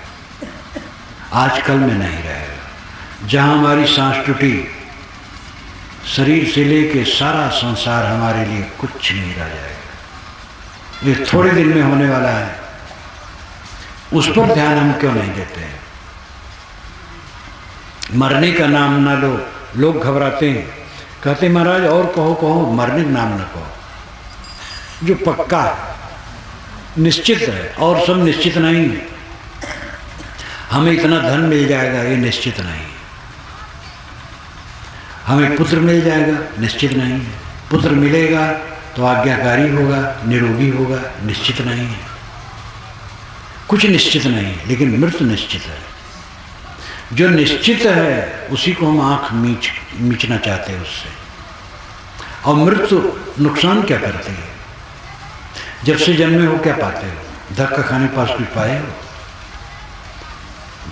आज कल में नहीं रहेगा। जहाँ हमारी सांस टूटी, शरीर से लेके सारा संसार हमारे लिए कुछ नहीं रह जाएगा। ये थोड़े दिन में होने वाला है, उस पर ध्यान हम क्यों नहीं देते हैं? मरने का नाम ना लो, लोग घबराते हैं, कहते महाराज और कहो कहो, मरने का नाम ना कहो। जो पक्का निश्चित है और सब निश्चित नहीं है। हमें इतना धन मिल जाएगा ये निश्चित नहीं है। हमें पुत्र मिल जाएगा निश्चित नहीं है। पुत्र मिलेगा तो आज्ञाकारी होगा, निरोगी होगा, निश्चित नहीं है। कुछ निश्चित नहीं है, लेकिन मृत्यु निश्चित है। जो निश्चित है उसी को हम आंख मीचना चाहते हैं उससे। और मृत्यु नुकसान क्या करती है? जब से जन्मे हो क्या पाते हो? धक्का खाने पास कुछ पाए हो?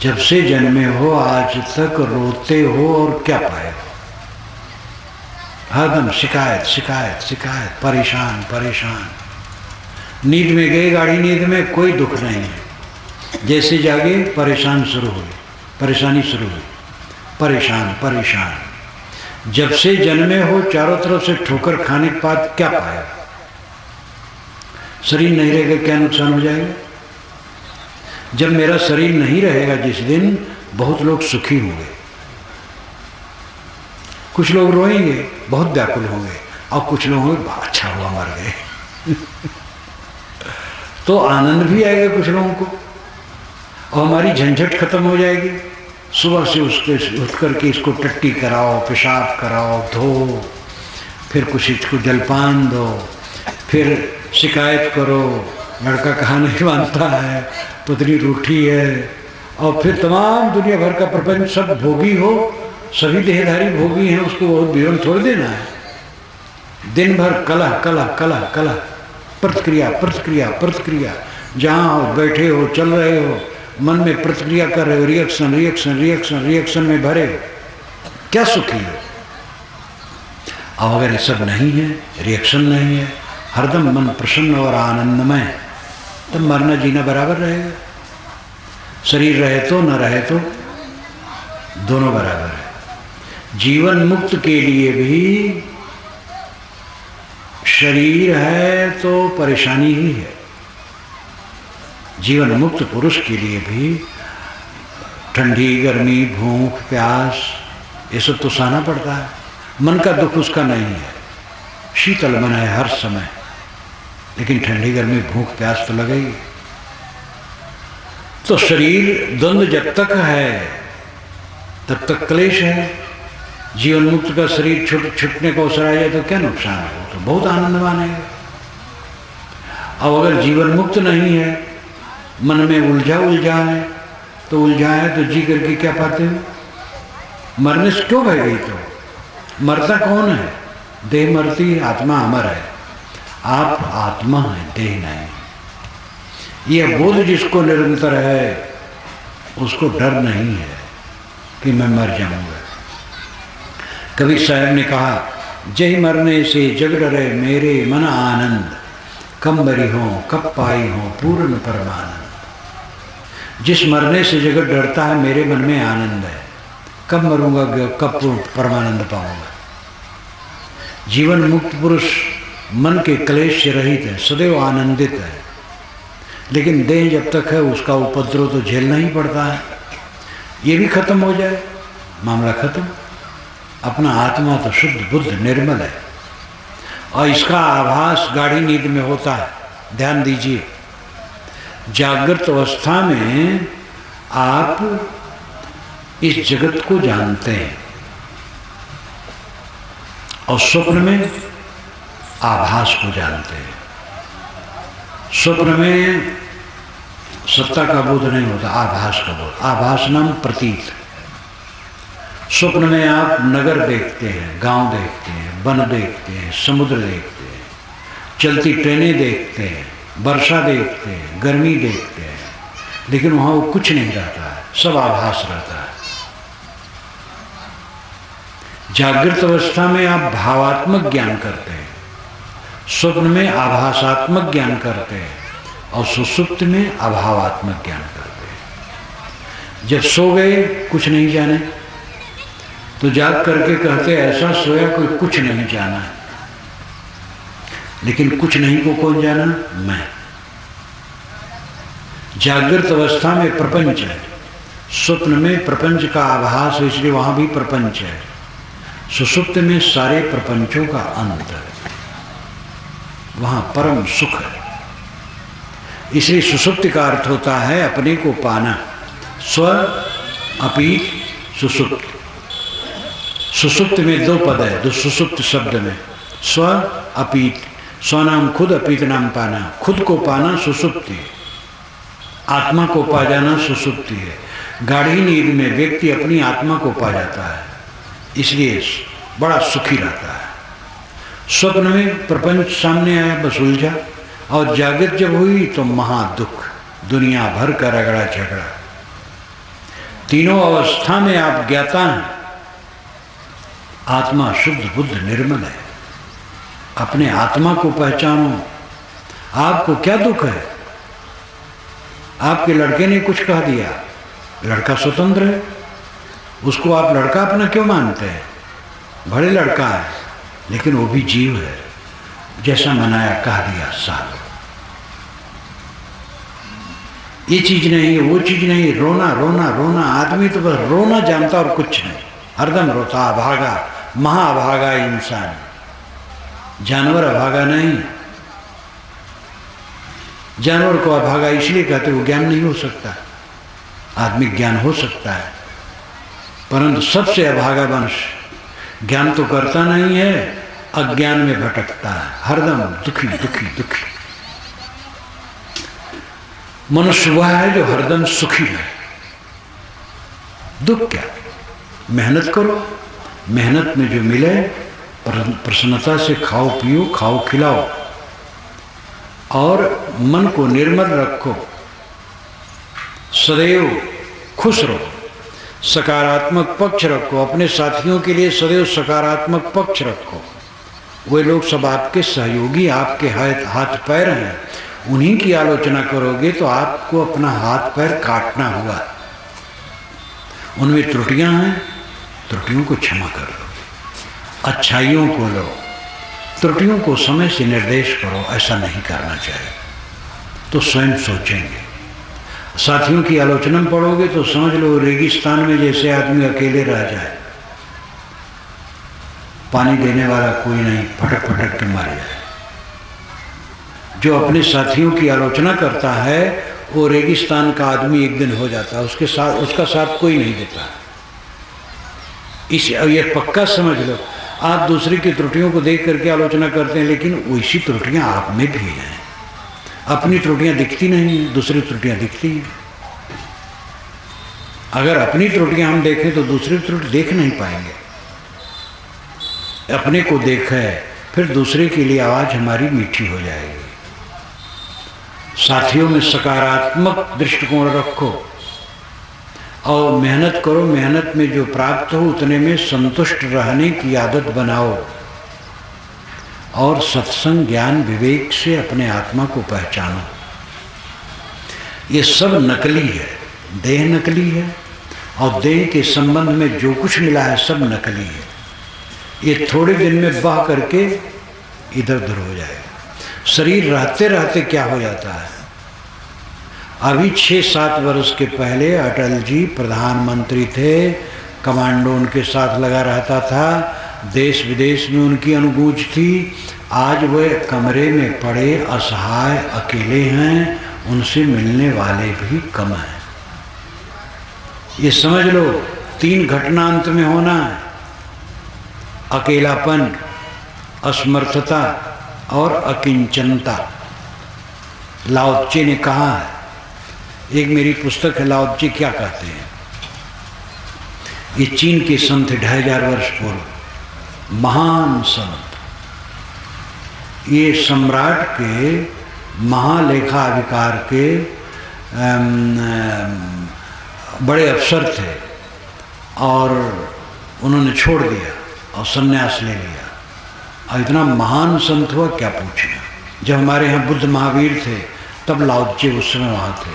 जब से जन्मे हो आज तक रोते हो और क्या पाए हो? हरदम शिकायत शिकायत शिकायत, परेशान परेशान। नींद में गए, गाड़ी नींद में कोई दुख नहीं है। जैसे जागे परेशान शुरू हुई, परेशानी शुरू हुई, परेशान परेशान। जब से जन्मे हो चारों तरफ से ठोकर खाने के बाद क्या पाया? शरीर नहीं रहेगा क्या नुकसान हो जाएगा? जब मेरा शरीर नहीं रहेगा जिस दिन, बहुत लोग सुखी होंगे, कुछ लोग रोएंगे, बहुत व्याकुल होंगे, और कुछ लोग होंगे अच्छा हुआ मर गए। तो आनंद भी आएगा कुछ लोगों को, और हमारी झंझट खत्म हो जाएगी। सुबह से उसके उठ करके इसको टट्टी कराओ, पेशाब कराओ, धो, फिर कुछ इसको जलपान दो, फिर शिकायत करो, लड़का कहाँ नहीं मानता है, पत्नी रूठी है, और फिर तमाम दुनिया भर का प्रपंच सब भोगी हो, सभी देहधारी भोगी हैं, उसको बहुत विवरण छोड़ देना है। दिन भर कलह कलह कलह कलह, प्रतिक्रिया प्रतिक्रिया प्रतिक्रिया। जहाँ हो, बैठे हो, चल रहे हो, मन में प्रतिक्रिया कर रहे हो, रिएक्शन रिएक्शन रिएक्शन रिएक्शन में भरे, क्या सुखी हो? अब अगर ये सब नहीं है, रिएक्शन नहीं है, हरदम मन प्रसन्न और आनंदमय, तब मरना जीना बराबर रहेगा। शरीर रहे तो न रहे तो दोनों बराबर है। जीवन मुक्त के लिए भी शरीर है तो परेशानी ही है। जीवन मुक्त पुरुष के लिए भी ठंडी गर्मी, भूख प्यास, ये सब तो सहना पड़ता है। मन का दुख उसका नहीं है, शीतल मन है हर समय, लेकिन ठंडी गर्मी भूख प्यास तो लगेगी। तो शरीर द्वंद्व जब तक है तब तक क्लेश है। जीवन मुक्त का शरीर छूटने को अवसर आ जाए तो क्या नुकसान है? तो बहुत आनंद मानेगा। अब अगर जीवन मुक्त नहीं है, मन में उलझा है, तो उलझा है तो जी करके क्या पाते हो? मरने से क्यों भय गई? तो मरता कौन है? देह मरती है, आत्मा अमर है। आप आत्मा है, देह नहीं। यह बोध जिसको निरंतर है उसको डर नहीं है कि मैं मर जाऊंगा। कबीर साहब ने कहा, जय मरने से जग डरे मेरे मन आनंद, कम बरी हो कब पाई हो पूर्ण परमानंद। जिस मरने से जगत डरता है, मेरे मन में आनंद है। कब मरूंगा, कब परमानंद पाऊंगा। जीवन मुक्त पुरुष मन के क्लेश से रहित है, सदैव आनंदित है, लेकिन देह जब तक है उसका उपद्रव तो झेलना ही पड़ता है। ये भी खत्म हो जाए, मामला खत्म। अपना आत्मा तो शुद्ध बुद्ध निर्मल है, और इसका आभास गाढ़ी नींद में होता है। ध्यान दीजिए, जागृत अवस्था में आप इस जगत को जानते हैं, और स्वप्न में आभास को जानते हैं। स्वप्न में सत्ता का बोध नहीं होता, आभास का बोध। आभास नाम प्रतीत। स्वप्न में आप नगर देखते हैं, गांव देखते हैं, वन देखते हैं, समुद्र देखते हैं, चलती ट्रेनें देखते हैं, वर्षा देखते हैं, गर्मी देखते हैं, लेकिन वहाँ वो कुछ नहीं रहता है, सब आभास रहता है। जागृत अवस्था में आप भावात्मक ज्ञान करते हैं, स्वप्न में आभासात्मक ज्ञान करते हैं, और सुषुप्त में अभावात्मक ज्ञान करते हैं। जब सो गए कुछ नहीं जाने, तो जाग करके कहते ऐसा सोया कोई कुछ नहीं जाना है। लेकिन कुछ नहीं को कौन जाना? मैं। जागृत अवस्था में प्रपंच है, स्वप्न में प्रपंच का आभास है, इसलिए वहां भी प्रपंच है। सुषुप्त में सारे प्रपंचों का अंत है, वहां परम सुख है। इसलिए सुषुप्त का अर्थ होता है अपने को पाना। स्व अपीत सुषुप्त। सुषुप्त में दो पद है, दो सुषुप्त शब्द में। स्व अपीत, स्व नाम खुद, अपीत नाम पाना। खुद को पाना सुषुप्ति है, आत्मा को पा जाना सुषुप्ति है। गाढ़ी नींद में व्यक्ति अपनी आत्मा को पा जाता है, इसलिए बड़ा सुखी रहता है। स्वप्न में प्रपंच सामने आया, बस उलझा, और जागृत जब हुई तो महादुख, दुनिया भर का रगड़ा झगड़ा। तीनों अवस्था में आप ज्ञाता हैं, आत्मा शुद्ध बुद्ध निर्मल है। अपने आत्मा को पहचानो। आपको क्या दुख है? आपके लड़के ने कुछ कह दिया, लड़का स्वतंत्र है, उसको आप लड़का अपना क्यों मानते हैं? बड़े लड़का है, लेकिन वो भी जीव है, जैसा मनाया कह दिया साल। ये चीज नहीं, वो चीज नहीं, रोना रोना रोना। आदमी तो बस रोना जानता और कुछ नहीं, हरदम रोता, अभागा, महाअभागा इंसान। जानवर अभागा नहीं। जानवर को अभागा इसलिए कहते वो ज्ञान नहीं हो सकता। आदमी ज्ञान हो सकता है, परंतु सबसे अभागा मनुष्य ज्ञान तो करता नहीं है, अज्ञान में भटकता है, हरदम दुखी दुखी दुखी। मनुष्य वह है जो हरदम सुखी है। दुख क्या? मेहनत करो, मेहनत में जो मिले प्रसन्नता से खाओ पियो, खाओ खिलाओ, और मन को निर्मल रखो, सदैव खुश रहो, सकारात्मक पक्ष रखो। अपने साथियों के लिए सदैव सकारात्मक पक्ष रखो। वे लोग सब आपके सहयोगी, आपके हाथ पैर हैं, उन्हीं की आलोचना करोगे तो आपको अपना हाथ पैर काटना होगा। उनमें त्रुटियां हैं, त्रुटियों को क्षमा करो, अच्छाइयों को लो, त्रुटियों को समय से निर्देश करो। ऐसा नहीं करना चाहिए, तो स्वयं सोचेंगे। साथियों की आलोचना में पढ़ोगे तो समझ लो रेगिस्तान में जैसे आदमी अकेले रह जाए, पानी देने वाला कोई नहीं, फटक फटक के मर जाए। जो अपने साथियों की आलोचना करता है वो रेगिस्तान का आदमी एक दिन हो जाता है, उसका साथ कोई नहीं देता। ये पक्का समझ लो। आप दूसरे की त्रुटियों को देख करके आलोचना करते हैं, लेकिन वैसी त्रुटियां आप में भी हैं। अपनी त्रुटियां दिखती नहीं, दूसरी त्रुटियां दिखती हैं। अगर अपनी त्रुटियां हम देखें तो दूसरी त्रुटि देख नहीं पाएंगे। अपने को देखे फिर दूसरे के लिए आवाज हमारी मीठी हो जाएगी। साथियों में सकारात्मक दृष्टिकोण रखो और मेहनत करो। मेहनत में जो प्राप्त हो उतने में संतुष्ट रहने की आदत बनाओ, और सत्संग ज्ञान विवेक से अपने आत्मा को पहचानो। ये सब नकली है, देह नकली है, और देह के संबंध में जो कुछ मिला है सब नकली है। ये थोड़े दिन में बह करके इधर उधर हो जाएगा। शरीर रहते रहते क्या हो जाता है। अभी 6-7 वर्ष के पहले अटल जी प्रधानमंत्री थे, कमांडो उनके साथ लगा रहता था, देश विदेश में उनकी अनुगूंज थी। आज वे कमरे में पड़े असहाय अकेले हैं, उनसे मिलने वाले भी कम हैं। ये समझ लो 3 घटना अंत में होना है, अकेलापन, असमर्थता और अकिंचनता। लाओ त्से ने कहा है, एक मेरी पुस्तक है लाओ त्से क्या कहते हैं। ये चीन के संत थे 2500 वर्ष पूर्व, महान संत। ये सम्राट के महालेखाधिकार के बड़े अफसर थे और उन्होंने छोड़ दिया और संन्यास ले लिया। और इतना महान संत हुआ क्या पूछना। जब हमारे यहाँ बुद्ध महावीर थे तब लाओ त्से उस समय वहाँ थे।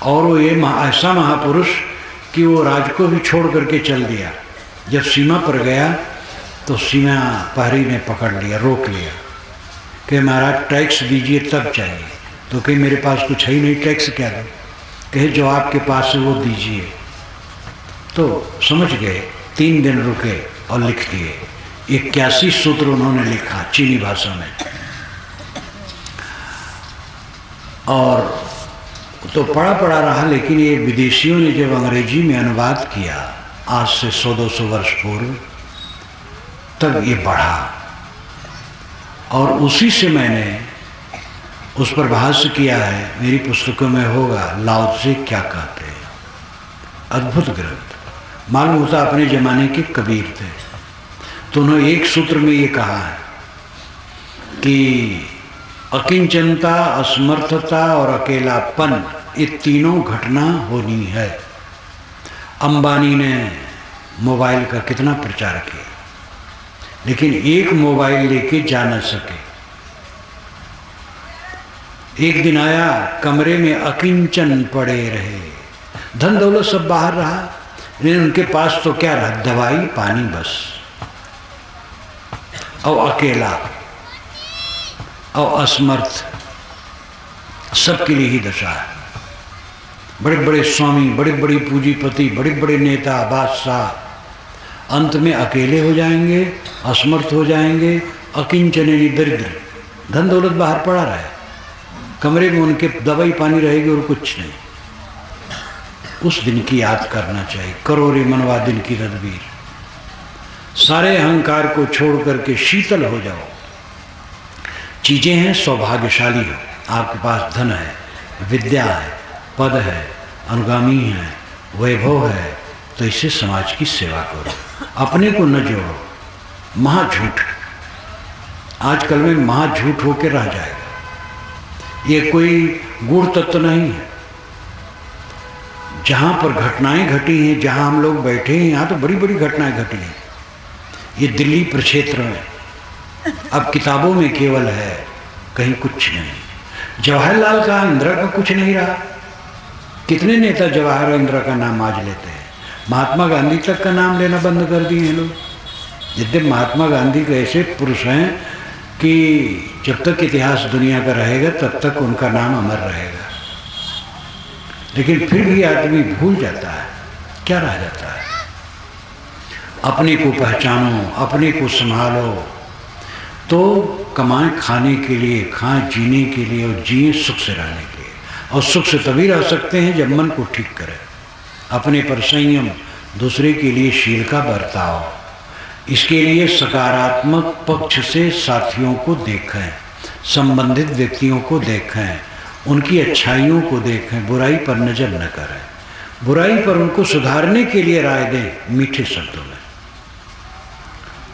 और वो ये ऐसा महापुरुष कि वो राज को भी छोड़ करके चल दिया। जब सीमा पर गया तो सीमा प्रहरी ने पकड़ लिया, रोक लिया कि महाराज टैक्स दीजिए तब चाहिए। तो कहीं मेरे पास कुछ है ही नहीं, टैक्स क्या दो। कहे जो आपके पास है वो दीजिए। तो समझ गए, 3 दिन रुके और लिख दिए। 81 सूत्र उन्होंने लिखा चीनी भाषा में। और तो पढ़ा रहा, लेकिन ये विदेशियों ने जब अंग्रेजी में अनुवाद किया आज से 100-200 वर्ष पूर्व, तब ये बढ़ा। और उसी से मैंने उस पर भाष्य किया है, मेरी पुस्तकों में होगा, लाओ त्से क्या कहते हैं। अद्भुत ग्रंथ, मालूम होता अपने जमाने के कबीर थे। तो उन्होंने एक सूत्र में ये कहा है कि अकिंचनता, असमर्थता और अकेलापन, ये तीनों घटना होनी है। अंबानी ने मोबाइल का कितना प्रचार किया, लेकिन एक मोबाइल लेके जा न सके। एक दिन आया, कमरे में अकिंचन पड़े रहे, धन दौलत सब बाहर रहा, लेकिन उनके पास तो क्या रहा, दवाई पानी बस। और अकेला और असमर्थ, सबके लिए ही दशा है। बड़े बड़े स्वामी, बड़े बड़े पूंजीपति, बड़े बड़े नेता, बादशाह अंत में अकेले हो जाएंगे, असमर्थ हो जाएंगे, अकिंचन दरिद्र, धन दौलत बाहर पड़ा रहे, कमरे में उनके दवाई पानी रहेगी और कुछ नहीं। उस दिन की याद करना चाहिए। करो रे मनवा दिन की तदबीर। सारे अहंकार को छोड़ करके शीतल हो जाओ। चीजें हैं, सौभाग्यशाली हो, आपके पास धन है, विद्या है, पद है, अनुगामी है, वैभव है, तो इससे समाज की सेवा करो, अपने को न जोड़ो। महाझूठ आजकल में महाझूठ होकर रह जाएगा। ये कोई गूढ़ तत्व नहीं है। जहाँ पर घटनाएं घटी हैं, जहाँ हम लोग बैठे हैं, यहाँ तो बड़ी बड़ी घटनाएं घटी हैं। ये दिल्ली प्रक्षेत्र में अब किताबों में केवल है, कहीं कुछ नहीं। जवाहरलाल का, इंदिरा का कुछ नहीं रहा। कितने नेता जवाहर और इंदिरा का नाम आज लेते हैं। महात्मा गांधी तक का नाम लेना बंद कर दिए हैं लोग। यद्यपि महात्मा गांधी के ऐसे पुरुष हैं कि जब तक इतिहास दुनिया का रहेगा तब तक उनका नाम अमर रहेगा, लेकिन फिर भी आदमी भूल जाता है। क्या रह जाता है? अपने को पहचानो, अपने को संभालो, तो कमाएं खाने के लिए, खाएं जीने के लिए, और जिए सुख से रहने के लिए। और सुख से तभी रह सकते हैं जब मन को ठीक करें, अपने पर संयम, दूसरे के लिए शील का बर्ताव। इसके लिए सकारात्मक पक्ष से साथियों को देखें, संबंधित व्यक्तियों को देखें, उनकी अच्छाइयों को देखें, बुराई पर नजर न करें। बुराई पर उनको सुधारने के लिए राय दें मीठे शब्दों में,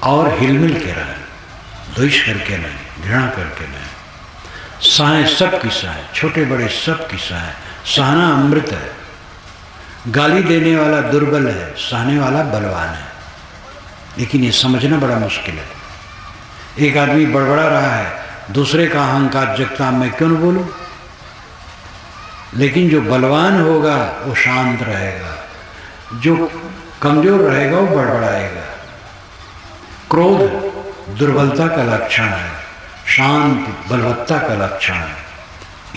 और हिलमिल के रहें, द्वेष करके नहीं, घृणा करके नहीं। सहाय सबकी सहाय, छोटे बड़े सबकी सहाय। सहना अमृत है। गाली देने वाला दुर्बल है, सहने वाला बलवान है। लेकिन ये समझना बड़ा मुश्किल है। एक आदमी बड़बड़ा रहा है, दूसरे का अहंकार जगता, मैं क्यों न बोलूं? लेकिन जो बलवान होगा वो शांत रहेगा, जो कमजोर रहेगा वो बड़बड़ाएगा। क्रोध दुर्बलता का लक्षण है, शांति बलवत्ता का लक्षण है।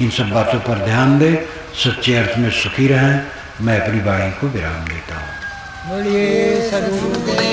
इन सब बातों पर ध्यान दें, सच्चे अर्थ में सुखी रहें। मैं अपनी वाणी को विराम देता हूँ। बोलिए सद्गुरुदेव।